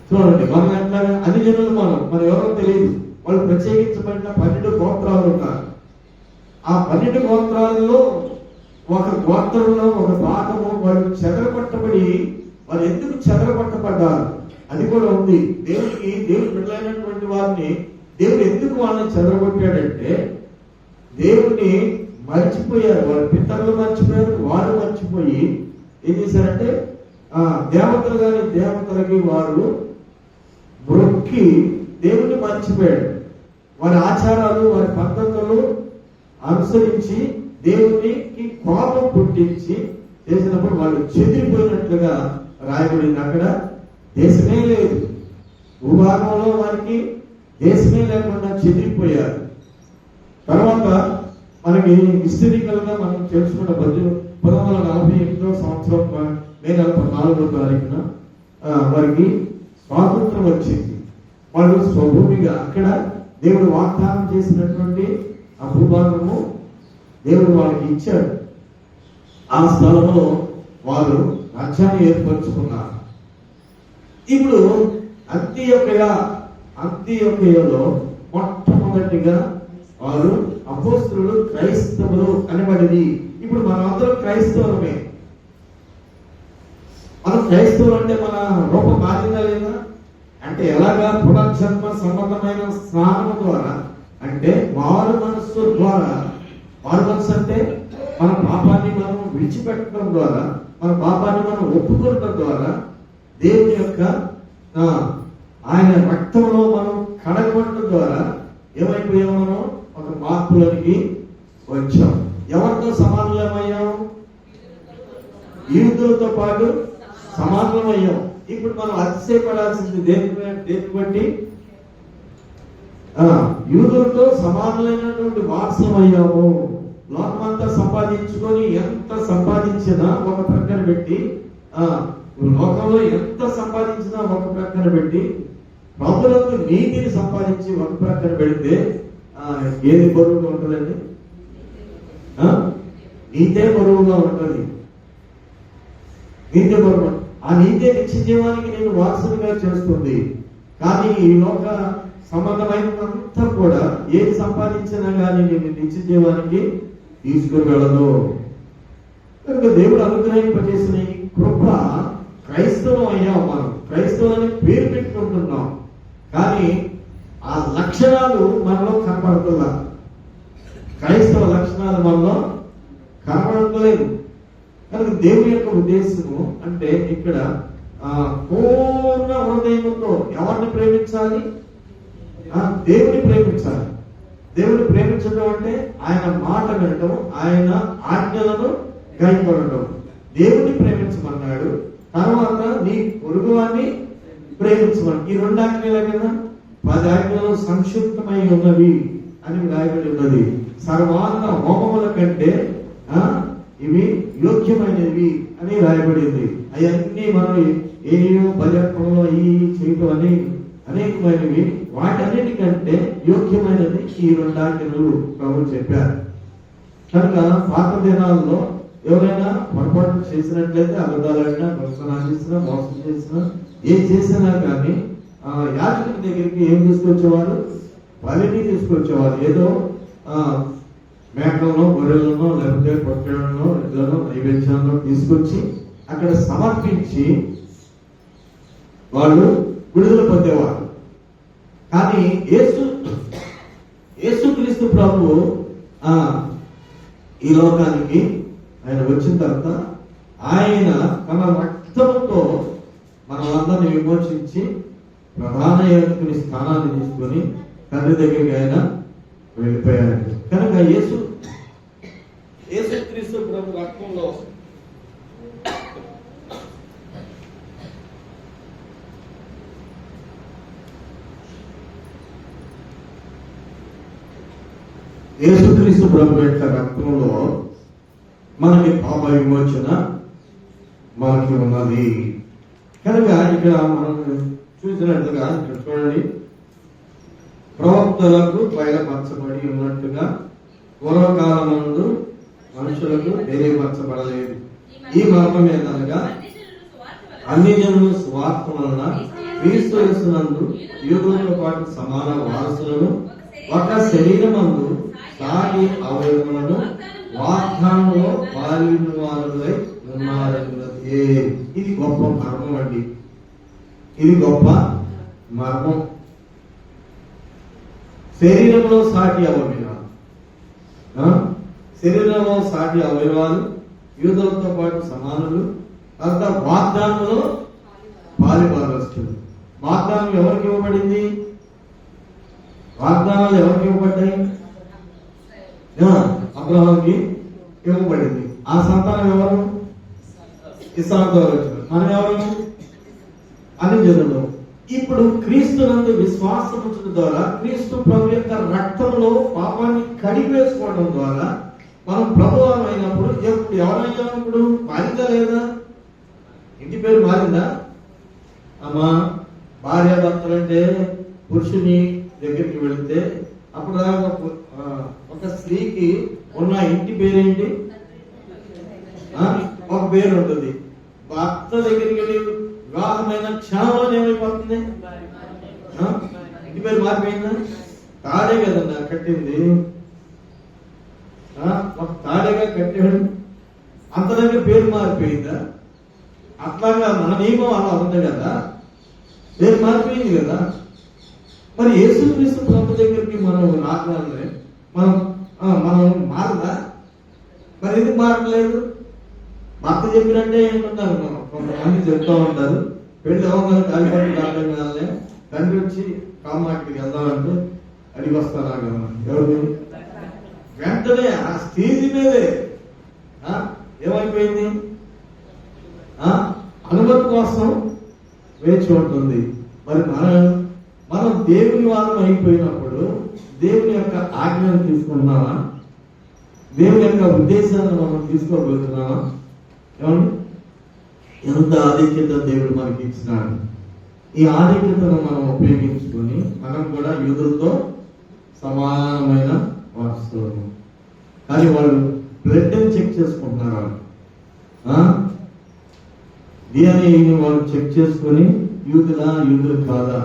Speaker 1: చూడండి, మనం ఎట్లా అన్ని జనులు మన ఎవరో తెలియదు. వాళ్ళు ప్రత్యేకించబడిన 12 గోత్రాలు ఉన్నారు. ఆ 12 గోత్రాలలో ఒక గోత్రంలో ఒక భాగము వాళ్ళు చెదరపట్టబడి, వాళ్ళు ఎందుకు చెదరపట్టబడ్డారు అది కూడా ఉంది. దేవుడు బిడ్డలైనటువంటి వారిని దేవుడు ఎందుకు వాళ్ళని చెదరగొట్టాడంటే, దేవుడిని మర్చిపోయారు. వాళ్ళ పితరులు మర్చిపోయారు, వాళ్ళు మర్చిపోయి ఏం చేశారంటే దేవతలు కానీ దేవతలకి వారు మొక్కి దేవుడిని మర్చిపోయాడు. వారి ఆచారాలు, వారి పద్ధతులు అనుసరించి దేవునికి కోపం పుట్టించి చేసినప్పుడు వాళ్ళు చెదిరిపోయినట్లుగా రాయబడింది. అక్కడ దేశమే లేదు, భూభాగంలో వారికి దేశమే లేకుండా చెదిరిపోయారు. తర్వాత మనకి హిస్టరికల్ గా మనం తెలుసుకున్న 1948 సంవత్సరం మే 14వ తారీఖున వారికి స్వాతంత్రం వచ్చింది. వాళ్ళు స్వభూమిగా అక్కడ దేవుడు వాగ్దానం చేసినటువంటి ఆ భూభాగము దేవుడు వాళ్ళకి ఇచ్చాడు. ఆ స్థలంలో వారు రాజ్యాన్ని ఏర్పరచుకున్నారు. ఇప్పుడు అంత్యొకయలో మొట్టమొదటిగా వారు అపోస్తలులు, క్రైస్తవులు అనబడింది. ఇప్పుడు మనం అందరం క్రైస్తవులమే. మనం క్రైస్తవులు అంటే మన రూపం మారిందా లేదా అంటే ఎలాగా? పునర్జన్మ సంబంధమైన స్నానం ద్వారా, అంటే మారు మనస్సు ద్వారా. మారు మనస్సు అంటే మన పాపాన్ని మనం విడిచిపెట్టడం ద్వారా, మన పాపాన్ని మనం ఒప్పుకోవడం ద్వారా, దేవుని యొక్క ఆయన రక్తంలో మనం కడగబడటం ద్వారా ఏమైపోయాం? మనం ఒక మార్పులకి వచ్చాం. ఎవరితో సమానమయ్యాం? యూదులతో పాటు సమానమయ్యాం. ఇప్పుడు మనం అతిశయపడాల్సింది దేని బట్టి? యూదులతో సమానమైనటువంటి వారసమయ్యాము. లోకమంతా సంపాదించుకొని ఎంత సంపాదించినా ఒక ప్రక్కన పెట్టి, లోకంలో ఎంత సంపాదించినా ఒక ప్రక్కన పెట్టి, ప్రభువులకు నీతిని సంపాదించి ఒక ప్రక్కన పెడితే ఏది బరువుగా ఉంటుందండి? నీతే బరువుగా ఉంటుంది. నీతే బరువు. ఆ నీతే నిత్య జీవానికి నేను వారసునిగా చేస్తుంది. కానీ ఈ లోక సంబంధమైనంతా కూడా ఏది సంపాదించినా కానీ నేను నిత్య జీవానికి తీసుకుని వెళ్ళదు. కనుక దేవుడు అనుగ్రహింపజేసిన ఈ కృప క్రైస్తవం అయ్యాం. మనం క్రైస్తవులని పేరు పెట్టుకుంటున్నాం, కానీ ఆ లక్షణాలు మనలో కనపడుతున్నా. క్రైస్తవ లక్షణాలు మనలో కనపడట్లేదు. కనుక దేవుని యొక్క ఉద్దేశము అంటే ఇక్కడ పూర్ణ హృదయంతో ఎవరిని ప్రేమించాలి? దేవుని ప్రేమించాలి. దేవుని ప్రేమించడం అంటే ఆయన మాట వినటం, ఆయన ఆజ్ఞలను గైకొనడం. దేవుని ప్రేమించమన్నాడు, తర్వాత నీ పొరుగువాన్ని ప్రేమించమని. ఈ 2 ఆజ్ఞలే కదా 10 ఆజ్ఞలు సంక్షిప్తమై ఉన్నవి అని రాయబడి ఉన్నది. సర్వాంగ హోమముల కంటే ఇవి యోగ్యమైనవి అని రాయబడింది. అవన్నీ మనం ఏయో బలపంలో ఈ చేయటం అని అనేకమైనవి. వాటన్నిటికంటే యోగ్యమైనది ఈ 2 ఆజ్ఞలు ప్రభు చెప్పారు. కనుక పాత దినాల్లో ఎవరైనా పొరపాటు చేసినట్లయితే అబద్ధాలైనా, దొంగతనాలు మోసం చేసినా, ఏం చేసినా కానీ యాజకుడి దగ్గరికి ఏం తీసుకొచ్చేవారు? బలిని తీసుకొచ్చేవారు. ఏదో మేకలను, గొర్రెలను, లేకపోతే పొట్టేళ్లను, ఎద్దులను నైవేద్యాలను తీసుకొచ్చి అక్కడ సమర్పించి వాళ్ళు విడుదల పొందేవారు. కానీ యేసుక్రీస్తు ప్రభువు ఈ లోకానికి ఆయన వచ్చిన తర్వాత ఆయన తన రక్తంతో మనలందరినీ విమోచించి ప్రధాన యాజకుని స్థానాన్ని తీసుకొని తండ్రి దగ్గరికి ఆయన వెళ్ళిపోయారు. కనుక యేసుక్రీస్తు ప్రభు రక్తంలో యేసుక్రీస్తు ప్రభు యొక్క రక్తంలో మనకి పాప విమోచన మనకి ఉన్నది. కనుక ఇక్కడ మనం చూసినట్టుగా ఇక్కడ చూడండి, ప్రవక్తలకు బయలుపరచబడి ఉన్నట్టుగా పూర్వకాలమందు మనుషులకు తెలియపరచబడలేదు. ఈ మర్మం ఏదనగా అన్ని జనులు స్వార్థ వలన క్రీస్తు యేసునందు యూదులతో పాటు సమాన వారసులను ఒక శరీరమందు సాటి అవయవములను వాగ్దానంలో పాలివారులై ఉన్నారన్నదే. ఇది గొప్ప మర్మం అండి. ఇది గొప్ప మర్మం. శరీరంలో సాటి అవయవాలు, శరీరంలో సాటి అవయవాలు యూదులతో పాటు సమానులు. తర్వాత వాగ్దానంలో పాలివారస్తులు. వాగ్దానం ఎవరికి ఇవ్వబడింది? వాగ్దానాలు ఎవరికి ఇవ్వబడ్డాయి? అబ్రహాంకి ఇవ్వబడింది. ఆ సంతానం ఎవరు? ఇస్సాకు ద్వారా వచ్చిన. మనం ఎవరు? అన్ని జనులు. ఇప్పుడు క్రీస్తునందు విశ్వాసం ఉంచడం ద్వారా, క్రీస్తు ప్రభు యొక్క రక్తంలో పాపాన్ని కడిగివేసుకోవడం ద్వారా మనం ప్రభువారం అయినప్పుడు ఎవరైనా ఇప్పుడు మారిందా లేదా? ఇంటి పేరు మారిందా? అమ్మా భార్యాభర్తలంటే పురుషుని దగ్గరికి వెళితే అప్పుడు ఒక స్త్రీకి ఉన్న ఇంటి పేరేంటి? ఒక పేరు ఉంటుంది. భర్త దగ్గరికి వెళ్ళి వివాహమైన క్షణంలో ఏమైపోతుంది? ఇంటి పేరు మారిపోయిందా? తాడే కదన్నా కట్టింది, ఒక తాడేగా కట్టాడు, అంత దగ్గర పేరు మారిపోయిందా? అట్లాగా మన నియమం అలా ఉంది కదా, పేరు మారిపోయింది కదా. మరి యేసుక్రీస్తు ప్రభు దగ్గరికి మనం రాగానే మనం మారదా? మరి ఎందుకు మారట్లేదు? భర్త చెప్పినట్టే ఏంటున్నారు. కొంతమంది చెప్తా ఉంటారు, పెళ్లి అవ్వగానే కాలిపట్టి కావడం కాలే తండ్రి వచ్చి కామాటికి వెళ్దామంటే అడిగి వస్తారా కదా. ఎవరు? వెంటనే ఆ స్టేజ్ మీదే ఏమైపోయింది? అనుమతి కోసం వేచి ఉంటుంది. మరి మనం దేవుని వారం అయిపోయినప్పుడు దేవుని యొక్క ఆజ్ఞను తీసుకుంటున్నామా? దేవుని యొక్క ఉద్దేశాన్ని మనం తీసుకోగలుగుతున్నామా? ఏమండి, ఎంత ఆధిక్యత దేవుడు మనకి ఇచ్చినాడు. ఈ ఆధిక్యతను మనం ఉపయోగించుకొని మనం కూడా యూదులతో సమానమైన వారసులు. కానీ వాళ్ళు బ్లడ్ చెక్ చేసుకుంటున్నారు. దీని వాళ్ళు చెక్ చేసుకొని యూదులు కాదా.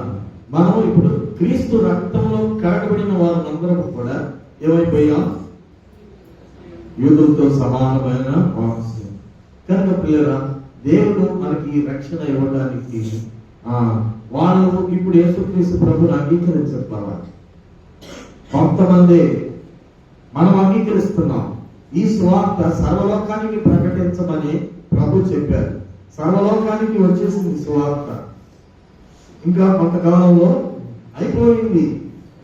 Speaker 1: మనం ఇప్పుడు క్రీస్తు రక్తంలో కడగబడిన వారందరం కూడా ఏమైపోయాం? యూదులతో సమానమైన వారసులు. కనుక పిల్లరా, దేవుడు మనకి ఈ రక్షణ ఇవ్వడానికి వాళ్ళు ఇప్పుడు యేసుక్రీస్తు ప్రభుని అంగీకరించాలి. కొంతమంది మనం అంగీకరిస్తున్నాం. ఈ సువార్త సర్వలోకానికి ప్రకటించమని ప్రభు చెప్పారు. సర్వలోకానికి వచ్చేసింది సువార్త. ఇంకా కొంతకాలంలో అయిపోయింది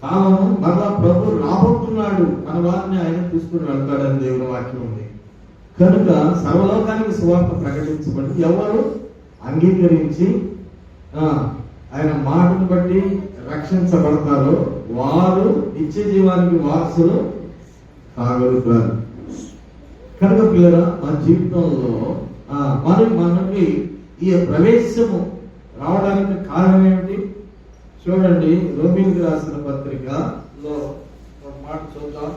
Speaker 1: కాలము, మరలా ప్రభు రాబోతున్నాడు, మన వారిని ఆయన తీసుకుని వెళ్తాడని దేవుని వాక్యం ఉంది. కనుక సర్వలోకానికి సువార్త ప్రకటించబడి ఎవరు అంగీకరించి ఆయన మాటను బట్టి రక్షించబడతారో వారు నిత్య జీవానికి వారసులు కాగలుగుతారు. కనుక పిల్లరా, మన జీవితంలో మనకి ఈ ప్రవేశము రావడానికి కారణం ఏమిటి? చూడండి, రోమీయులకు రాసిన పత్రికలో ఒక మాట చూద్దాం.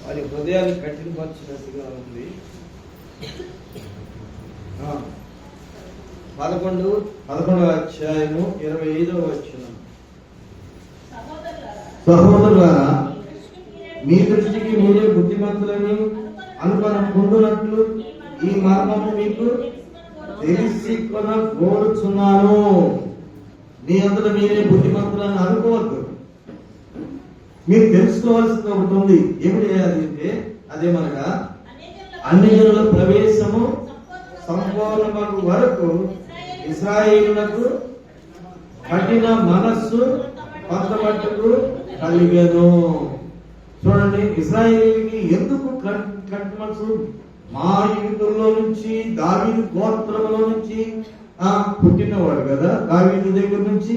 Speaker 1: వారి హృదయాన్ని కఠినపరిచినట్టుగా ఉంది. 11వ అధ్యాయము 25వ వచనం. సహోదరులారా, మీ దృష్టికి మీరే బుద్ధిమంతులని అనుకొనున్నట్లు ఈ మర్మము మీకు తెలిసి కోరుచున్నాను. మీ అంతటా మీరే బుద్ధిమంతులని అనుకోవద్దు. మీరు తెలుసుకోవాల్సింది ఒకటి ఉంది. ఏమిటి అంటే అదేమనగా అన్ని జనుల ప్రవేశము సంపూర్ణమగు వరకు ఇశ్రాయేలులకు కఠిన మనస్సు కొంతమట్టుకు కలిగెను. చూడండి, ఇశ్రాయేలుకి ఎందుకు కఠిన మనసు? మా యూదుల్లో నుంచి, దావీదు గోత్రంలో నుంచి పుట్టినవాడు కదా. దావీదు దగ్గర నుంచి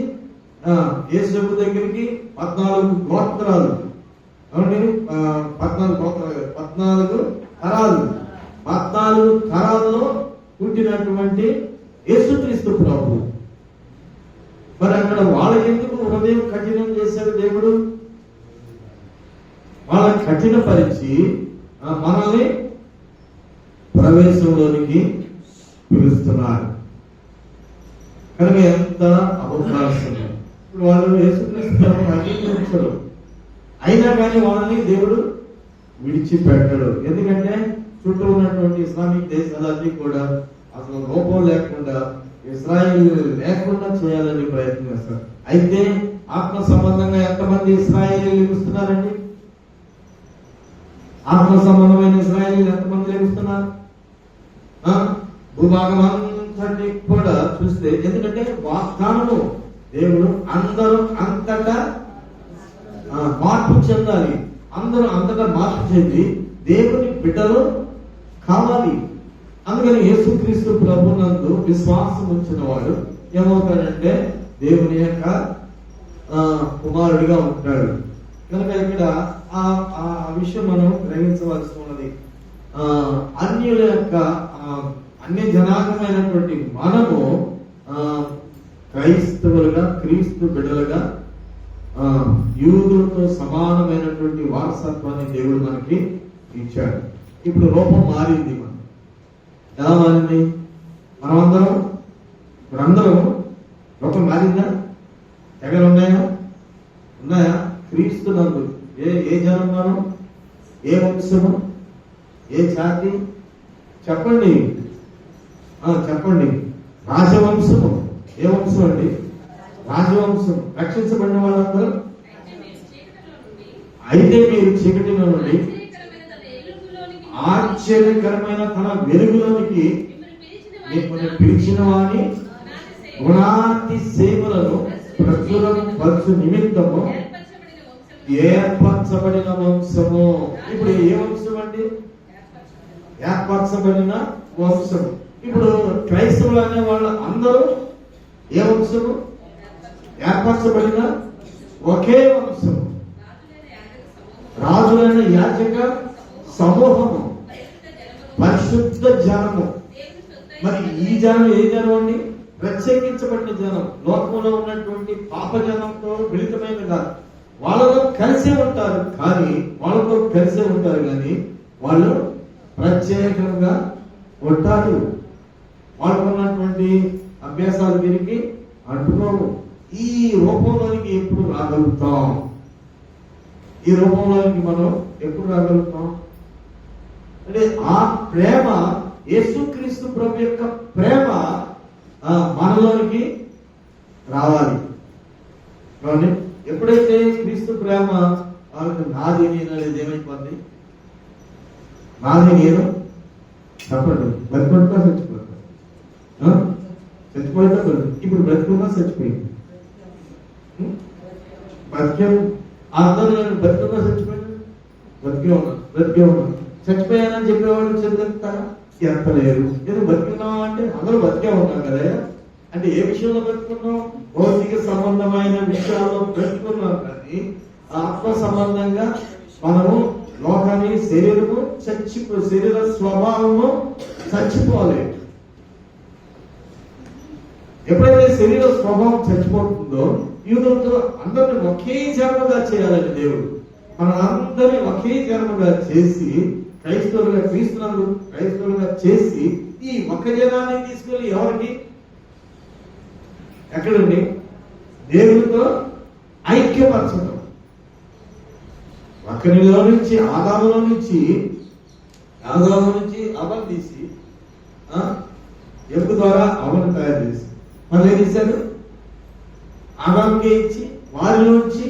Speaker 1: యేసపు దగ్గరికి 14 గోత్రాలు, 14 గోత్రాలు, 14 తరాలు, 14 తరాల్లో పుట్టినటువంటి యేసుక్రీస్తు ప్రభు. మరి అక్కడ వాళ్ళకి ఎందుకు హృదయం కఠినం చేశాడు దేవుడు? వాళ్ళని కఠినపరిచి మనల్ని ప్రవేశంలోనికి పిలుస్తున్నారు. కనుక ఎంత అవకాశం! ఇప్పుడు వాళ్ళు యేసుక్రీస్తు అంగీకరించరు, అయినా కానీ వాళ్ళని దేవుడు విడిచిపెట్టడు. ఎందుకంటే చుట్టూ ఉన్నటువంటి ఇస్లామిక్ దేశాలన్నీ కూడా అసలు లోపం లేకుండా, ఇశ్రాయేలు లేకుండా చేయాలని ప్రయత్నం చేస్తారు. అయితే ఆత్మ సంబంధంగా ఎంతమంది ఇశ్రాయేలు లభిస్తున్నారండి? ఆత్మ సంబంధమైన ఇశ్రాయేలు ఎంతమంది లభిస్తున్నారు? భూభాగం అంతటి కూడా చూస్తే, ఎందుకంటే వాగ్దానము దేవుడు అందరూ అంతటా మార్పు చెందాలి. అందరూ అంతటా మార్పు చెంది దేవుని బిడ్డలు కావాలి. అందుకని యేసుక్రీస్తు ప్రభునందు విశ్వాసం ఉంచిన వాడు ఏమవుతాడంటే దేవుని యొక్క కుమారుడిగా ఉంటాడు. కనుక ఇక్కడ ఆ విషయం మనం గ్రహించవలసి ఉన్నది. అన్యుల యొక్క అన్ని జనాంగమైనటువంటి మనము క్రైస్తవులుగా, క్రీస్తు బిడ్డలుగా యూదులతో సమానమైనటువంటి వారసత్వాన్ని దేవుడు మనకి ఇచ్చాడు. ఇప్పుడు రూపం మారింది. మనం ఎలా మారింది? మనమందరం ఇప్పుడందరం రూపం మారిందా? ఎక్కడ ఉన్నాయా? క్రీస్తు నందు ఏ జనం మనం? ఏ వంశము? ఏ జాతి? చెప్పండి, చెప్పండి. రాజవంశము. ఏ వంశం అండి? రాజవంశం. రక్షించబడిన వాళ్ళందరూ అయితే మీరు చీకటిలో నుండి ఆశ్చర్యకరమైన తన వెలుగులోనికి మిమ్మల్ని పిలిచిన వాని గుణాతి సేవలను ప్రచురం పరచు నిమిత్తము ఏర్పరచబడిన వంశము. ఇప్పుడు ఏ వంశం అండి? ఏర్పరచబడిన వంశము. ఇప్పుడు క్రైస్తవులు అనే వాళ్ళు అందరూ ఏ వంశము? ఏర్పరచబడిన ఒకే వంశము, రాజులైన యాజక సమూహము, పరిశుద్ధ జనము. మరి ఈ జనం ఏ జనం అండి? ప్రత్యేకించబడిన జనం, లోకంలో ఉన్నటువంటి పాప జనంతో మిళితమైన కాదు. వాళ్ళతో కలిసే ఉంటారు కానీ వాళ్ళు ప్రత్యేకంగా ఉంటారు. వాళ్ళకు ఉన్నటువంటి అభ్యాసాలు వీరికి అంటుకోవు. ఈ రూపంలోనికి ఎప్పుడు రాగలుగుతాం? ఈ రూపంలోనికి మనం ఎప్పుడు రాగలుగుతాం అంటే ఆ ప్రేమ, యేసుక్రీస్తు ప్రభు యొక్క ప్రేమ మనలోనికి రావాలి. కానీ ఎప్పుడైతే క్రీస్తు ప్రేమ వాళ్ళకి నాది నేను అనేది ఏమైపోద్ది? నాది నేను చెప్పండి, బతికొంటా చచ్చిపోతా, చచ్చిపోతా ఇప్పుడు బ్రతుకున్నా చచ్చిపోయింది, బతికే అందరూ బతుకున్నా చచ్చిపోయాను, బ్రతికే ఉన్నాను. చచ్చిపోయానని చెప్పేవాళ్ళు చెప్తారా? ఎంత లేరు. నేను బతుకున్నాం అంటే అందరూ బతికే ఉన్నాం కదా. అంటే ఏ విషయంలో బ్రతుకున్నాం? భౌతిక సంబంధమైన విషయాల్లో బ్రతుకున్నాం కానీ ఆత్మ సంబంధంగా మనము లోకాన్ని శరీర స్వభావము చచ్చిపోలేదు. ఎప్పుడైతే శరీర స్వభావం చచ్చిపోతుందో యూదులతో అందరిని ఒకే జన్మగా చేయాలండి దేవుడు. మనందరినీ ఒకే జన్మగా చేసి క్రైస్తవులుగా చేసి ఈ ఒక్క జనాన్ని తీసుకెళ్ళి ఎవరికి? ఎక్కడండి? దేవునితో ఐక్యపరచడం. ఒకరిలో నుంచి ఆదాములో నుంచి అవను తీసి ఎప్పుడు ద్వారా అవను తయారు చేసి మళ్ళీ ఏం చేశారు? ఆదాముకే ఇచ్చి వారిలోంచి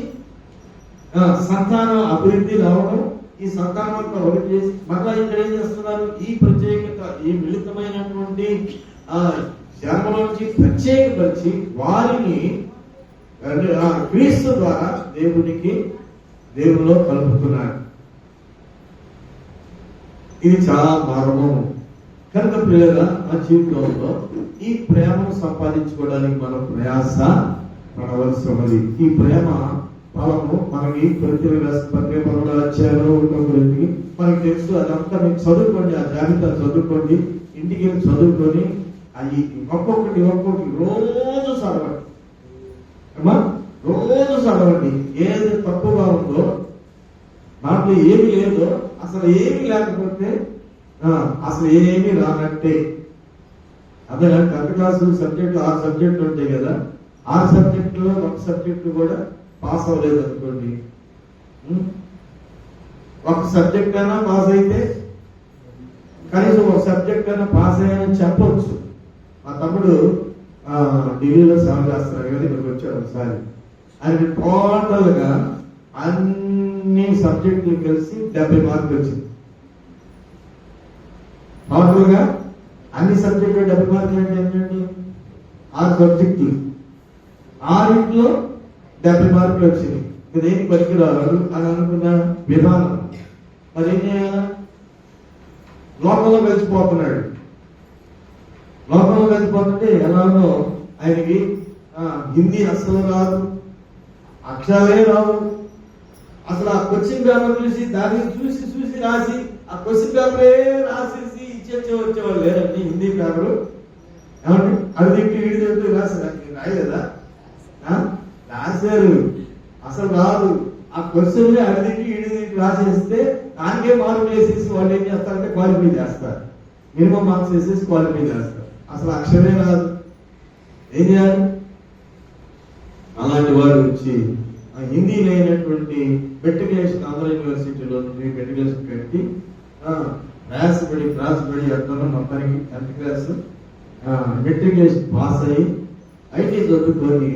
Speaker 1: సంతానం అభివృద్ధి రావడం, ఈ సంతానం అంతా ఒకటి చేసి మళ్ళా ఇక్కడ ఏం చేస్తున్నారు? ఈ ప్రత్యేకత, ఈ మిళితమైనటువంటి జన్మలోంచి ప్రత్యేకపరిచి వారిని క్రీస్తు ద్వారా దేవునిలో కలుపుతున్నారు. ఇది చాలా మర్మము. కనుక ప్రియులుగా మా జీవితంలో ఈ ప్రేమను సంపాదించుకోవడానికి మనం ప్రయాస పడవలసి ఉన్నది. ఈ ప్రేమ ఫలము మనకి పత్రికలో వచ్చారో మనకి తెలుసు. అదంతా మీకు చదువుకోండి, ఆ జాబితా చదువుకోండి, ఇంటికి వెళ్ళి చదువుకొని అవి ఒక్కొక్కటి రోజు చదవండి. ఏది తక్కువగా ఉందో, దాంట్లో ఏమి లేదో, అసలు ఏమి లేకపోతే అసలు ఏమీ రానట్టే. అదే 10th క్లాస్ సబ్జెక్టులు 6 సబ్జెక్టులు ఉంటాయి కదా, 6 సబ్జెక్టులో ఒక సబ్జెక్టు కూడా పాస్ అవ్వలేదు అనుకోండి, ఒక సబ్జెక్ట్ అయినా పాస్ అయితే కనీసం ఒక సబ్జెక్ట్ అయినా పాస్ అయ్యానని చెప్పవచ్చు. మా తమ్ముడు ఢిల్లీలో సేవ చేస్తున్నాడు కదా, ఇక్కడికి వచ్చాడు ఒకసారి. ఆయన టోటల్ గా అన్ని సబ్జెక్టులు కలిసి 70 మార్కులు వచ్చింది. టోటల్ గా అన్ని సబ్జెక్టులు 70 మార్కులు అంటే ఏంటండి? 6 సబ్జెక్టులు 6లో 70 మార్కులు వచ్చింది. ఇదేం పనికిరాదు అని అనుకున్న విధానం. మరి ఏం చేయాలా? లోకంలో కలిసిపోతున్నాడు. లోకంలో కలిసిపోతుంటే ఎలాగో ఆయనకి హిందీ అస్సలు రాదు, అక్షరాలే రావు. అసలు ఆ క్వశ్చన్ పేపర్ చూసి దాన్ని చూసి రాసి ఆ క్వశ్చన్ పేపరే రాసేసి వచ్చేవాళ్ళు లేదండి. హిందీ పేపరు ఏమండి అది తిట్టి వీడి తింటూ రాయలేదా? రాశారు, అసలు రాదు. ఆ క్వశ్చన్ అడిదికి ఈడిదికి రాసేస్తే దానికే మార్కులు వేసేసి వాళ్ళు ఏం చేస్తారంటే క్వాలిఫై చేస్తారు, మినిమం మార్క్స్ వేసేసి క్వాలిఫై చేస్తారు. అసలు అక్షరమే రాదు, ఏం చేయాలి? అలాంటి వారు వచ్చి హిందీ లేనటువంటి మెట్రికులేషన్ ఆంధ్ర యూనివర్సిటీలో మెట్రికులేషన్ కట్టి రాసిబడి అర్థంలో మొత్తానికి 10th క్లాస్ మెట్రికులేషన్ పాస్ అయ్యి ఐటీ చదువుకొని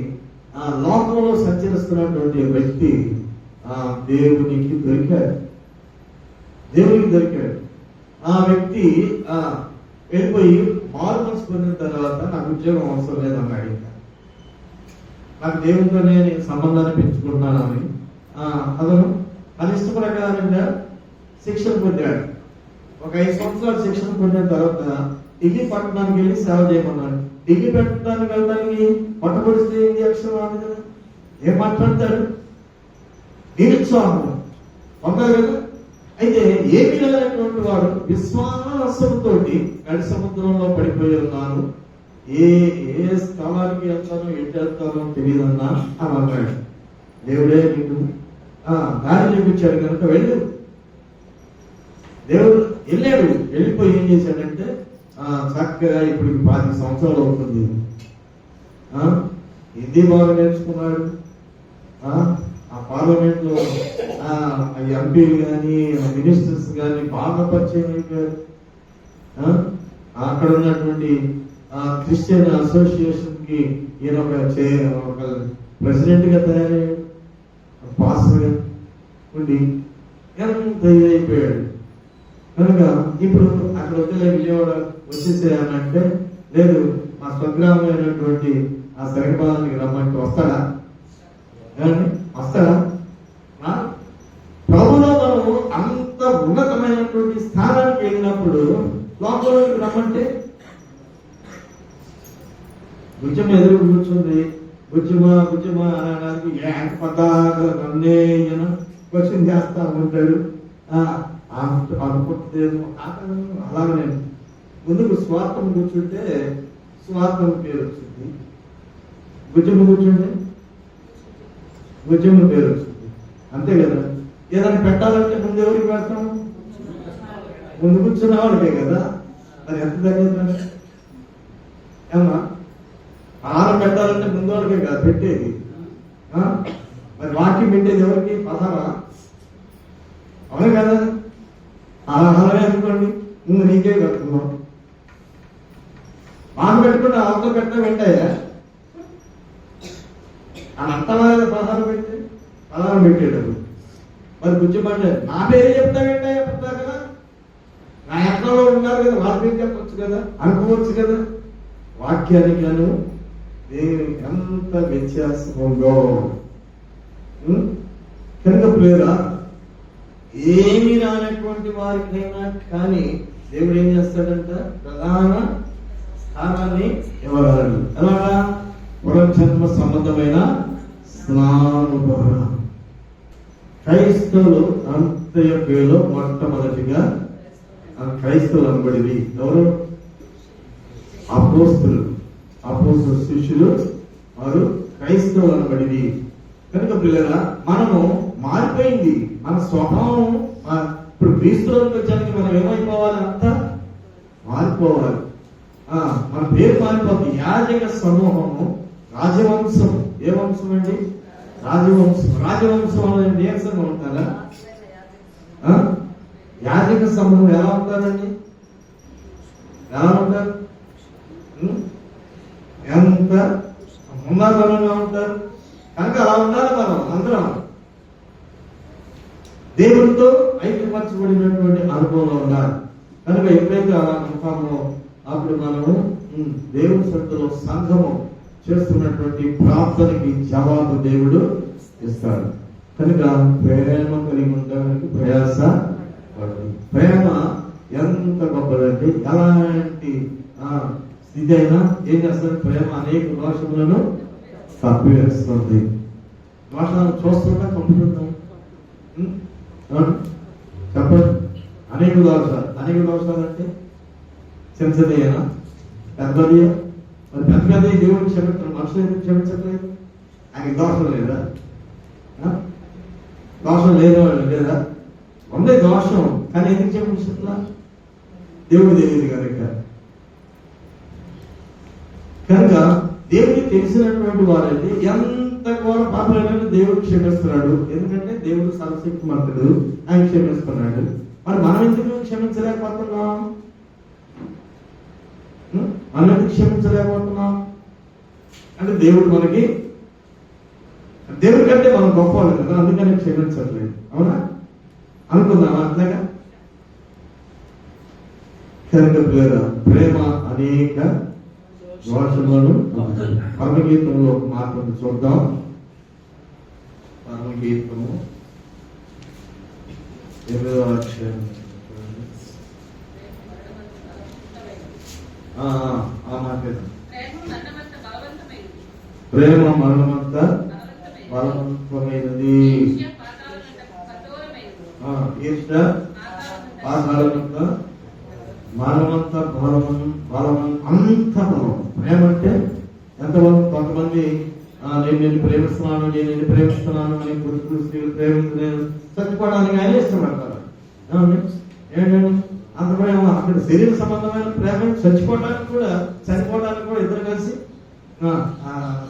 Speaker 1: లోకంలో సంచరిస్తున్నటువంటి వ్యక్తి దేవునికి దొరికాడు. ఆ వ్యక్తి వెళ్ళిపోయి మార్మల్స్ పొందిన తర్వాత నాకు ఉద్యోగం అవసరం లేదన్నాడు. నాకు దేవునితోనే సంబంధాన్ని పెంచుకుంటున్నానని అతను ఇష్ట ప్రకారంగా శిక్షణ పొందాడు. ఒక 5 సంవత్సరాలు శిక్షణ పొందిన తర్వాత ఢిల్లీ పట్టణానికి వెళ్ళి సేవ చేయమన్నాడు. ఢిల్లీ పట్టణానికి వెళ్ళడానికి మొట్టమొదటి ఏంటి? అక్షరం రాదు కదా, ఏం మాట్లాడతాడు? నిరుత్సాహం పొందాలి కదా. అయితే ఏమి లేనటువంటి వాడు విశ్వాసంతో నడి సముద్రంలో పడిపోయి ఉన్నాను, ఏ ఏ స్థలానికి వెళ్తానో ఎటు వెళ్తానో తెలియదన్నా అని అన్నాడు. దేవుడే నీకు దారి చూపించాడు కనుక వెళ్ళు. దేవుడు వెళ్ళాడు. వెళ్ళిపోయి ఏం చేశాడంటే చక్కగా ఇప్పుడు 10 సంవత్సరాలు అవుతుంది. హిందీ బాగా నేర్చుకున్నాడు. ఆ పార్లమెంట్ లో ఎంపీలు కానీ మినిస్టర్స్ కానీ బాగా పరిచయం అయిపోయారు. అక్కడ ఉన్నటువంటి క్రిస్టియన్ అసోసియేషన్ కి ఈయన ఒక ప్రెసిడెంట్ గా తయారయ్యాడు. పాస్టర్ గా ఉండి ఎంత ఇదైపోయాడు. కనుక ఇప్పుడు అక్కడ వదిలే విజయవాడ వచ్చేసేయాలంటే లేదు, మా స్వగ్రామైనటువంటి ఆ శరగపాదానికి రమ్మంటే వస్తాడా? వస్తాడా? ప్రభులో మనము అంత ఉన్నతమైనటువంటి స్థానానికి వెళ్ళినప్పుడు లోపలికి రమ్మంటే భుజం ఎదురు కూర్చుంది. భుజమా అనడానికి నన్నే క్వశ్చన్ చేస్తా ఉంటాడు. అనుకుంటుందేమో అలాగనే ముందుకు స్వార్థం కూర్చుంటే స్వార్థం పేరు వచ్చింది. భుజము కూర్చుంటే భుజము పేరు వచ్చింది. అంతే కదా. ఏదైనా పెట్టాలంటే ముందు ఎవరికి పెడతాం? ముందు కూర్చున్న వాళ్ళకే కదా. మరి ఎంత దగ్గర ఏమన్నా ఆహారం పెట్టాలంటే ముందు వాళ్ళకే కదా పెట్టేది. మరి వాక్యం పెట్టేది ఎవరికి? పదారా? అవును కదా. ఆహారమే అనుకోండి, ముందు నీకే పెడుతున్నాం. మాకు పెట్టుకుంటే అవతల పెట్టడం వెంటయ్యా అని అంతమైన పదాలు పెట్టి పదాలు పెట్టేటప్పుడు మరి కూర్చోమంటే నా పేరే చెప్తా వెంటయ్యా చెప్తా కదా. నా ఎక్కడో ఉన్నారు కదా, వాళ్ళ పేరు చెప్పచ్చు కదా, అనుకోవచ్చు కదా. వాక్యానికి అను దేవునికి ఎంత వ్యత్యాసం ఉందో కనుక ప్లేరా ఏమి రానటువంటి వారికైనా కానీ దేవుడు ఏం చేస్తాడంట? ప్రధాన స్థానాన్ని ఇవ్వగలడు. ఎలాగా? పునర్జన్మ సంబంధమైన స్నానం ద్వారా. క్రైస్తవులు అంత్యలో మొట్టమొదటిగా క్రైస్తవులు అనబడింది ఎవరు? అపోస్తులు శిష్యులు, వారు క్రైస్తవులు అనబడింది. కనుక పిల్లరా మనము మారిపోయింది మన స్వభావం. ఇప్పుడు క్రీస్తులోకి వచ్చానికి మనం ఏమైపోవాలి? అంతా మారిపోవాలి. మన పేరు మారిపోతుంది. యాజక సమూహము, రాజవంశం. ఏ వంశం అండి? రాజవంశం అనేది నీరసంగా ఉంటారా? యాజక సమూహం ఎలా ఉంటారండి? ఎలా ఉంటారు? ఎంత ఉన్నతంగా ఉంటారు. కనుక అలా ఉండాలి మనం అందరం. దేవుడితో ఐక్యపరచబడినటువంటి అనుభవంలో ఉండాలి. కనుక ఎప్పుడైతే అలా ఉంటామో అప్పుడు మనము దేవుని సన్నిధిలో సంఘము చేస్తున్నటువంటి ప్రార్థనకి జవాబు దేవుడు ఇస్తాడు. కనుక ప్రేమ కలిగి ఉండడానికి ప్రయాస పడండి. ప్రేమ ఎంత గొప్పదండి. ఎలాంటి స్థితి అయినా ఏం చేస్తుంది? ప్రేమ అనేక దోషములను తప్పివేస్తుంది. దోషాలను చూస్తుందా పంపుతుందా? చెప్పండి. అనేక దోషాలు అంటే చిన్నదేనా పెద్దది? మరి పెద్దది దేవుడిని క్షమించడం, మనుషులు ఎందుకు క్షమించట్లేదు? ఆయనకి దోషం లేదా? దోషం లేదా? ఉందే దోషం, కానీ ఎందుకు క్షమించుతున్నా? దేవుడు తెలియదు కనుక దేవుడికి తెలిసినటువంటి వారైతే ఎంత ఘోర పాపలైనా దేవుడు క్షమిస్తున్నాడు. ఎందుకంటే దేవుడు సర్వశక్తిమంతుడు, ఆయన క్షమిస్తున్నాడు. మరి మనం ఎందుకు క్షమించలేకపోతున్నాం? అంటే దేవుడు మనకి దేవుడి కంటే మనం గొప్పవాళ్ళు కదా, అందుకని క్షమించట్లేదు. అవునా? అనుకుందామా అట్లాగా? కనుక ప్రేమ అనేక దోషములను. పరమగీతంలో ఒక మాట చూద్దాం. పరమగీతము 8వ అధ్యాయం. ప్రేమ మరణమంత బలవంతమైనది, ఈర్ష్య పాతాళమంత మరణమంత బలం, అంత బలం. ప్రేమ అంటే ఎంత బలం. కొంతమంది నేను నిన్ను ప్రేమిస్తున్నాను అని పురుషులు స్త్రీలు ప్రేమించలేదు చచ్చిపోవడానికి ఆయన ఇష్టపడతారు. ఏంటంటే అంత ప్రేమ అక్కడ శరీర సంబంధమైన ప్రేమ. చచ్చిపోవడానికి కూడా ఇద్దరు కలిసి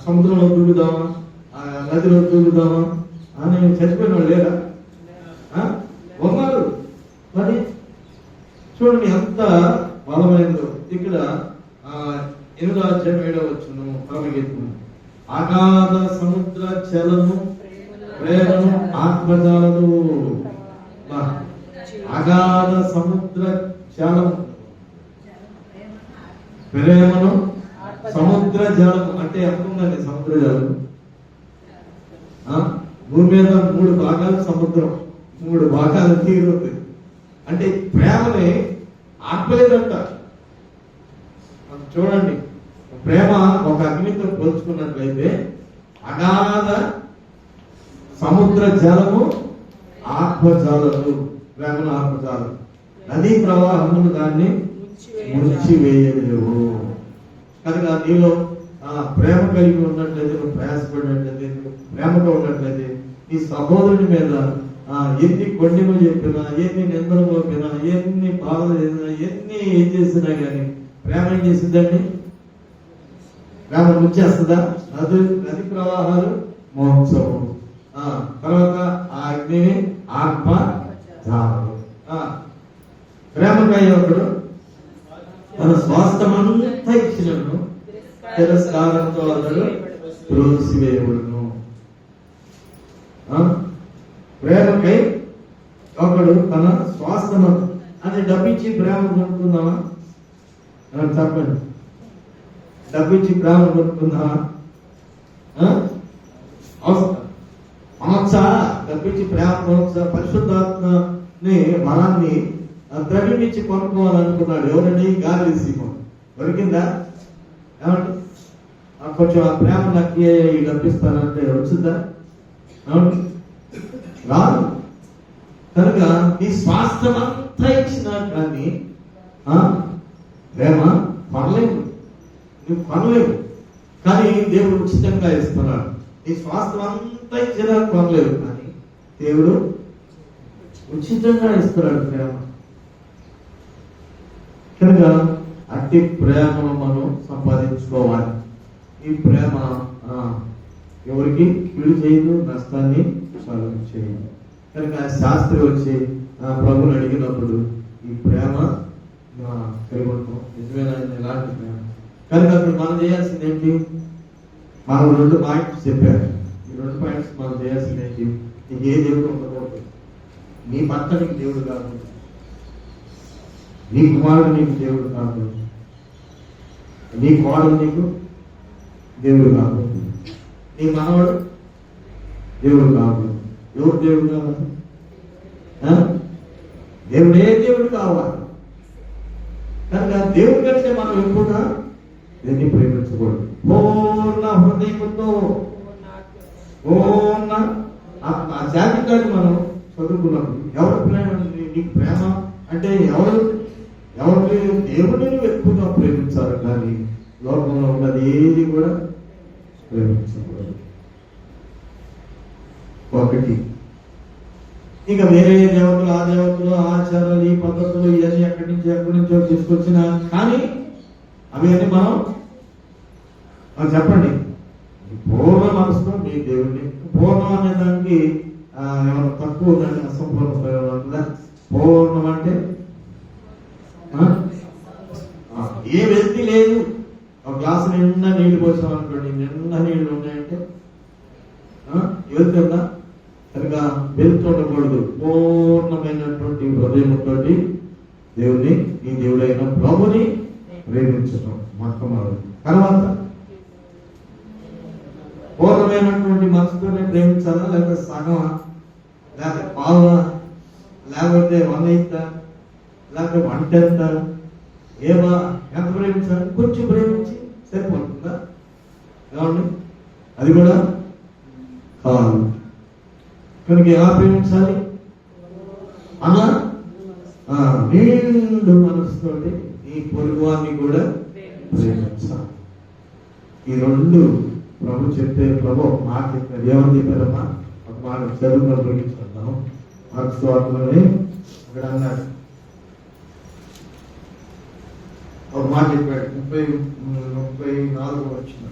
Speaker 1: సముద్రంలో దూకుదామా, నదిలో దూకుదామా అని చచ్చిపోయిన వాళ్ళు లేరా? ఉన్నారు. మరి చూడండి ఎంత బలమైందో. ఇక్కడ 8వ అధ్యాయం 7వ వచనం పరమగీతము. అగాధ సముద్ర జలము ప్రేమను ఆత్మజాలము. అగాధ సముద్ర జలము ప్రేమను సముద్ర జలము అంటే ఎంత ఉందండి సముద్ర జలం? భూమి మీద 3 భాగాలు సముద్రం, 3 భాగాలు నీరు. అంటే ప్రేమని ఆపలేదంట. చూడండి, ప్రేమ ఒక అగ్నితో పోల్చుకున్నట్లయితే అగాధ సముద్ర జలము ఆత్మజాలము, ప్రేమను ఆత్మజాలం. నదీ ప్రవాహమును దాన్ని ముంచివేయలేవు. కనుక నీలో ప్రేమ కలిగి ఉన్నట్లయితే, నువ్వు ప్రయాసపడినట్లయితే, ప్రేమగా ఉన్నట్లయితే ఈ సహోదరుని మీద ఎన్ని కొండలు చెప్పినా, ఎన్ని నిందలు మోపినా, ఎన్ని బాధలు చేసినా, ఏం చేసినా కానీ ప్రేమ ఏం చేసిందండి? ప్రేమ ముంచేస్తుందా? నది ప్రవాహాలు మోక్షము. తర్వాత ఆ అగ్నిని ఆత్మ జాలము. ప్రేమకాయ ఒకడు తన స్వాస్థ్యమంతా ఇచ్చినను తిరస్కారంతో అతడు త్రోసివేయబడును. ప్రేమకై ఒకడు తన స్వాస్థ్యం అని డబ్బిచ్చి ప్రేమ కొనుక్కుందామా? చెప్పండి, డబ్బిచ్చి ప్రేమ కొనుక్కుందామా? అవసరం డబ్బిచ్చి ప్రేమ కొనుక్కు. పరిశుద్ధాత్మని మనాన్ని ద్రవ్యమిచ్చి కొనుక్కోవాలనుకున్నాడు. ఎవరండి? గాలి సీమోను. దొరికిందా? ఏమండి? కొంచెం ఆ ప్రేమ నాకు డబ్బిస్తానంటే వచ్చిందా? రాదు. కనుక నీ స్వాస్థ్యం అంతా ఇచ్చినా కానీ ప్రేమ కొనలేవు, నువ్వు కొనలేవు. కానీ దేవుడు ఉచితంగా ఇస్తున్నాడు. నీ స్వాస్థ్యం అంతా ఇచ్చినా కొనలేవు, కానీ దేవుడు ఉచితంగా ఇస్తున్నాడు ప్రేమ. కనుక అట్టి ప్రేమను మనం సంపాదించుకోవాలి. ఈ ప్రేమ ఎవరికి కీడు చేయదు, నష్టాన్ని చేయదు. కనుక శాస్త్రి వచ్చి ప్రభుని అడిగినప్పుడు ఈ ప్రేమ కలిగి ఉంటాం, నిజమైన ఎలాంటి ప్రేమ. కనుక అప్పుడు మనం చేయాల్సింది ఏంటి? మనం 2 పాయింట్స్ చెప్పారు. ఈ 2 పాయింట్స్ మనం చేయాల్సింది ఏంటి? నీకు ఏ దేవుడు ఉండకూడదు. నీ భర్త నీకు దేవుడు కాదు, నీ కుమారుడు నీకు దేవుడు కాదు, నీ కోడలు నీకు దేవుడు కాదు, నీ మనవాడు దేవుడు కాదు. ఎవరు దేవుడు కావాలి? దేవుడే దేవుడు కావాలి. కనుక దేవుడి కంటే మనం ఎక్కువగా దేన్ని ప్రేమించకూడదు. పూర్ణ హృదయంతో పూర్ణ ఆ జాతికాన్ని మనం చదువుకున్నప్పుడు ఎవరి ప్రేమ నీకు ప్రేమ అంటే ఎవరికి దేవుడిని ఎక్కువగా ప్రేమించాలి, కానీ లోకంలో ఉన్నది ఏది కూడా ప్రేమించకూడదు. ఒకటి. ఇక వేరే దేవతలు, ఆ దేవతలు, ఆచారాలు, ఈ పద్ధతులు ఇవన్నీ ఎక్కడి నుంచో తీసుకొచ్చినా కానీ అవన్నీ మనం చెప్పండి పూర్ణ మనసుతో మీ దేవుడిని. పూర్ణం అనే దానికి ఏమైనా తక్కువ దాన్ని అసంపూర్ణ. పూర్ణం అంటే ఏ వ్యక్తి లేదు. ఒక గ్లాసు నిండా నీళ్లు పోసాం అనుకోండి, నిండా నీళ్లు ఉన్నాయంటే వెళ్తుందా? కనుక వెళ్తూ ఉండకూడదు. పూర్ణమైనటువంటి హృదయంతో దేవుని, ఈ దేవుడైన ప్రభుని ప్రేమించడం మొట్టమొదటి. తర్వాత పూర్ణమైనటువంటి మనసుతోనే ప్రేమించాలా, లేకపోతే సగమా, లేకపోతే పావులా, లేకపోతే 1/8, లేకపోతే 1/10? ఏమా ఎంత ప్రేమించాలి? కొంచెం ప్రేమించి సరిపోతుందా? ఏమండి? అది కూడా కాదు. కనుక ఎలా ప్రేమించాలి? అలా నిండు మనసుతోటి నీ పొరుగువాన్ని కూడా ప్రేమించాలి. ఈ రెండు ప్రభు చెప్పే ప్రభు ఒక మాట చెప్పారు. ఏమని చెప్పారమ్మా? ఒక మాట చదువులో చూపించుకుందాం. మార్క్స్ సువార్తలోనే అక్కడ అన్నాడు, ఒక మాట చెప్పాడు. 34 వచ్చిన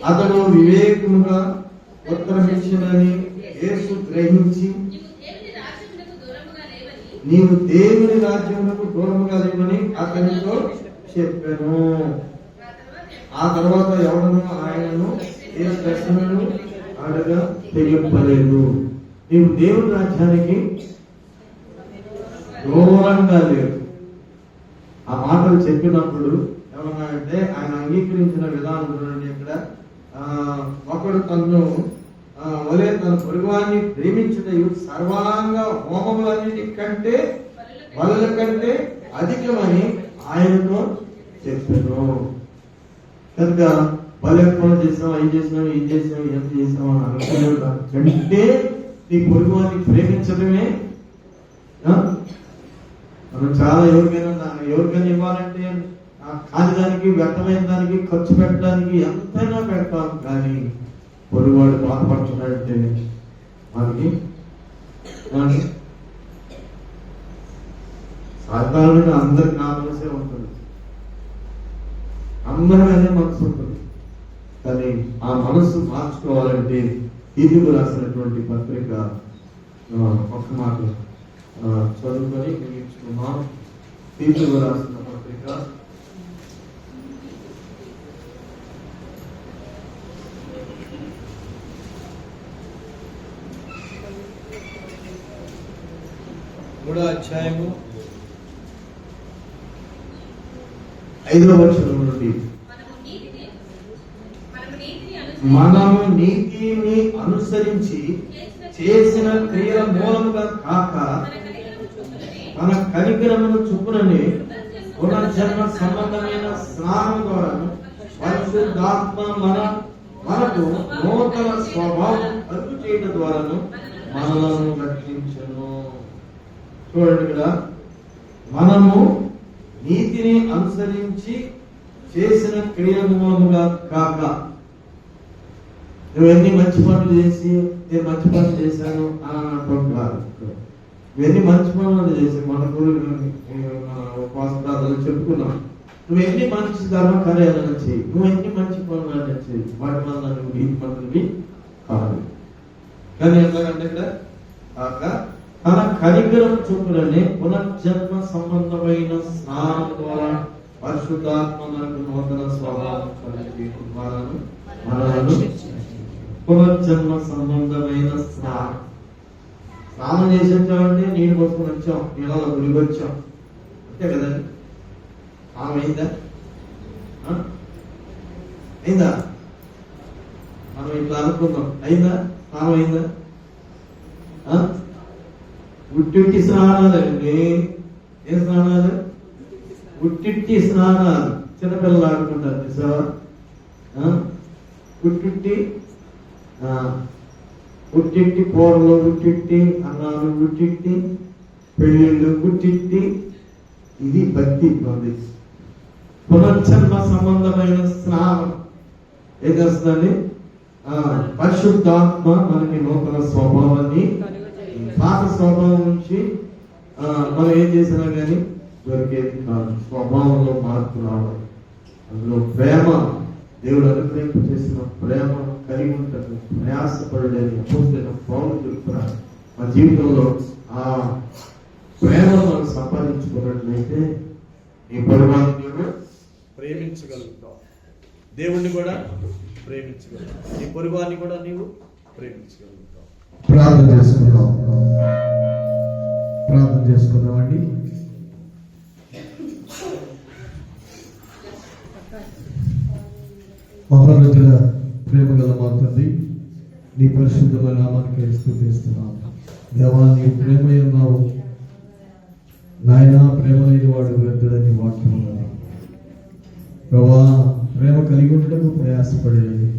Speaker 1: అతడు వివేకముగా ఉత్తరమిచ్చినని యేసు గ్రహించి నీవు దేవుని రాజ్యమునకు దూరముగా లేవని అతనితో చెప్పాను. ఆ తర్వాత ఎవడను ఆయనను ఏ ప్రశ్నను అడగా తెగింపలేదు. నీవు దేవుని రాజ్యానికి దూరంగా లేవు. ఆ మాటలు చెప్పినప్పుడు ఏమన్నా అంటే ఆయన అంగీకరించిన విధానం చూడండి. ఇక్కడ ఒకడు తను వలే తన పొరుగువాన్ని ప్రేమించుటయు సర్వాంగ హోమములన్నిటికంటే వలల కంటే అధికమని ఆయనతో చెప్పాను. కనుక బలి పనులు చేసాం, అవి చేసినాం, ఇది చేసాం, ఎంత చేసాం అని అనుకునే కంటే నీ పొరుగువాన్ని ప్రేమించడమే. మనం చాలా ఎవరికైనా ఇవ్వాలంటే కాని దానికి, వ్యక్తమైన దానికి, ఖర్చు పెట్టడానికి ఎంతైనా పెడతాం. కానీ పొరుగువాడు బాధపడుతున్నాడంటే మనకి సాధారణంగా అందరికి నా మనసే ఉంటుంది, అందరం అనే మనసు ఉంటుంది. కానీ ఆ మనసు మార్చుకోవాలంటే తీర్పు రాసినటువంటి పత్రిక ఒక్క మాట చదువుకొని ముగించుకున్నాం. తీర్పు రాసిన పత్రిక
Speaker 3: 3వ అధ్యాయము
Speaker 1: 5వ వచనం నుండి మనము నీతిని అనుసరించి చేసిన క్రియల మూలముగా కాక మన కనికరమును చొప్పుననే పునర్జన్మ సంబంధమైన స్నానం ద్వారా పరిశుద్ధాత్మ మనకు నూతన స్వభావం కలుగు చేయడం ద్వారాను మనలను రక్షించను. చూడండి కదా, మనము నీతిని అనుసరించి చేసిన క్రియల మూలముగా కాక. నువ్వెన్ని మంచి పనులు చేసి నేను మంచి పనులు చేశాను అని ఇవన్నీ మంచి పనులు చేసి మన ఉపవాస ప్రార్థనలు చెప్పుకున్నాం. నువ్వు ఎన్ని మంచి ధర్మ కార్యాలను చేయి, నువ్వు ఎన్ని మంచి పనులు చేయి, వాటి వల్ల నువ్వు ఈ పనులవి కాదు. కానీ ఎట్లాగంటే ఇక్కడ కాక తన కనికరం చొప్పుననే పునర్జన్మ సంబంధమైన స్నానం ద్వారా పరిశుద్ధాత్మ మనకు నూతన స్వభావం కలిగేయడం ద్వారాను మనలను పునర్జన్మ సంబంధమైన స్నానం చేసి వచ్చామంటే నీళ్ళు పోసుకొని వచ్చాం, నీళ్ళలో గుడికి వచ్చాం, అంతే కదండి. స్నానం అయిందా? అయిందా? మనం ఇట్లా అనుకుందాం, అయిందా? స్నానం అయిందా? ఉట్టిట్టి స్నానాలండి. ఏ స్నానాలు? ఉట్టిట్టి స్నానాలు. చిన్నపిల్లలు ఆడుకుంటారు చూసావా? ఉట్టిట్టి కూరలు, ఉట్టిట్టి అన్నాలు, ఉట్టిట్టి పెళ్ళిళ్ళు, ఉట్టిట్టి. ఇది భక్తి. పునర్జన్మ సంబంధమైన స్నానం ఏం చేస్తుందండి? పరిశుద్ధాత్మ మనకి నూతన స్వభావాన్ని, పాత స్వభావం నుంచి మనం ఏం చేసినా కానీ దొరికేది కాదు. స్వభావంలో మార్పు రావాలి. అందులో ప్రేమ, దేవుడు అనుగ్రహింప చేసిన ప్రేమ కలిగి ఉంటుంది. ప్రయాసపడలేని అపోస్తలుడైన పౌలు చెప్తున్నారు, మా జీవితంలో ఆ ప్రేమను మనం సంపాదించుకున్నట్లయితే ఈ పొరుగువాన్ని కూడా ప్రేమించగలుగుతాం, దేవుణ్ణి కూడా ప్రేమించగలుగుతాం, ఈ పొరుగువాన్ని కూడా నీవు ప్రేమించగలుగుతావు.
Speaker 3: ప్రార్థన చేసుకుందామండి. మహోన్నతుల ప్రేమ గల మా తండ్రి, నీ పరిశుద్ధమైన నామానికి స్తుతిస్తున్నాం. దేవా, నీ ప్రేమ ఉన్నావు నాయన. ప్రేమ లేని వాడు వ్యర్థుడని వాక్యం ఉన్నది. ప్రభా, ప్రేమ కలిగి ఉండటకు ప్రయాసపడేది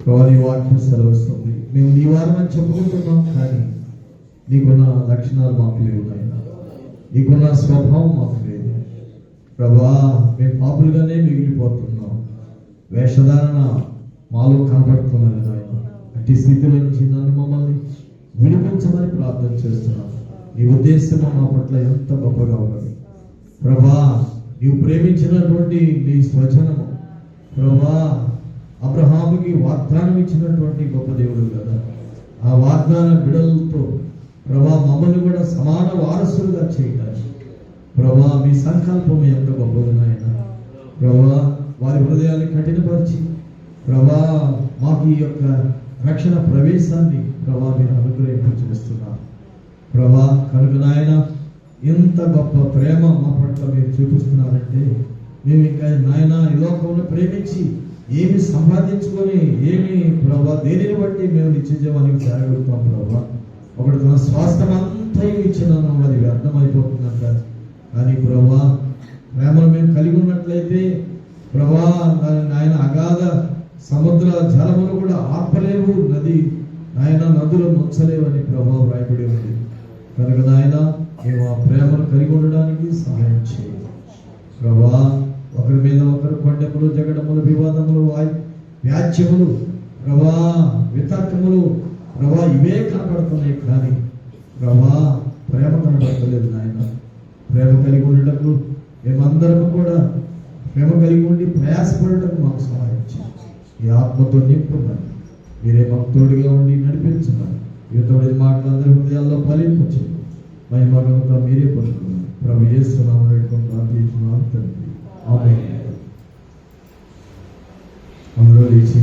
Speaker 3: ప్రభా, నీ వాక్యం సెలవుస్తుంది. మేము నీ వారమని చెప్పుకుంటున్నాం, కానీ నీకున్న లక్షణాలు మాకు లేవు నాయన. నీకున్న స్వభావం మాకు లేదు ప్రభా. మేము పాపులుగానే మిగిలిపోతున్నాం. వేషధారణ మాలో కనపడుతున్నది నాయన. అట్టి స్థితిలో నుంచి నన్ను మమ్మల్ని విడిపించమని ప్రార్థన చేస్తున్నాను. నీ ఉద్దేశం మా పట్ల ఎంత గొప్పగా ఉన్నది ప్రభా. నీవు ప్రేమించినటువంటి నీ స్వజనము ప్రభా, అబ్రహాముకి వాగ్దానం ఇచ్చినటువంటి గొప్ప దేవుడు కదా. ఆ వాగ్దాన బిడలతో ప్రభా మమ్మల్ని కూడా సమాన వారసులుగా చేయడానికి ప్రభా మీ సంకల్పం ఎంత గొప్పది నాయన. ప్రభా వారి హృదయాన్ని కఠినపరిచి ప్రభా మాకు ఈ యొక్క రక్షణ ప్రవేశాన్ని ప్రభా మీరు అనుగ్రహింపచేస్తున్నారు ప్రభా. కనుక నాయన ఇంత గొప్ప ప్రేమ మా పట్ల మీరు చూపిస్తున్నారంటే మేము ఇంకా నాయన ఈ లోకంలో ప్రేమించి ఏమి సంపాదించుకొని ఏమి ప్రభా దేనిని బట్టి మేము నిత్య జీవానికి చేరగలుగుతాం ప్రభా. ఒకటి తన స్వాస్థ్యం అంతా ఇచ్చినాను అది వ్యర్థమైపోతుందంట. కానీ ప్రభా ప్రేమను మేము కలిగి ఉన్నట్లయితే ప్రభా నాయన అగాధ సముద్ర జలములు కూడా ఆపలేవు, నాయన నదులు ముంచలేవని ప్రభావం రాయబడి ఉంది. కనుక నాయన మేము ఆ ప్రేమను కలిగి ఉండడానికి సహాయం చేయాలి ప్రభా. ఒకరి మీద ఒకరు కొండెములు, జగడములు, వివాదములు, వ్యాజ్యములు ప్రభా, వితర్కములు ప్రభా ఇవే కనపడుతున్నాయి. కానీ ప్రభా ప్రేమ కనపడతలేదు నాయన. ప్రేమ కలిగి ఉండటకు మేమందరం కూడా ప్రేమ కలిగి ఉండి ప్రయాసపడటకు మాకు సహాయం చేయాలి. ఈ ఆత్మతో నింపుమని మీరే మాకు తోడుగా ఉండి నడిపించమని యువతోడి మాటలందరి హృదయాల్లో ఫలింపు చేయండి. మహిమగంతా మీరే పొందుకున్నారు. ప్రభు యేసు నామములో ప్రార్థిస్తున్నాను తండ్రి. ఆమేన్. అందరూ లేచి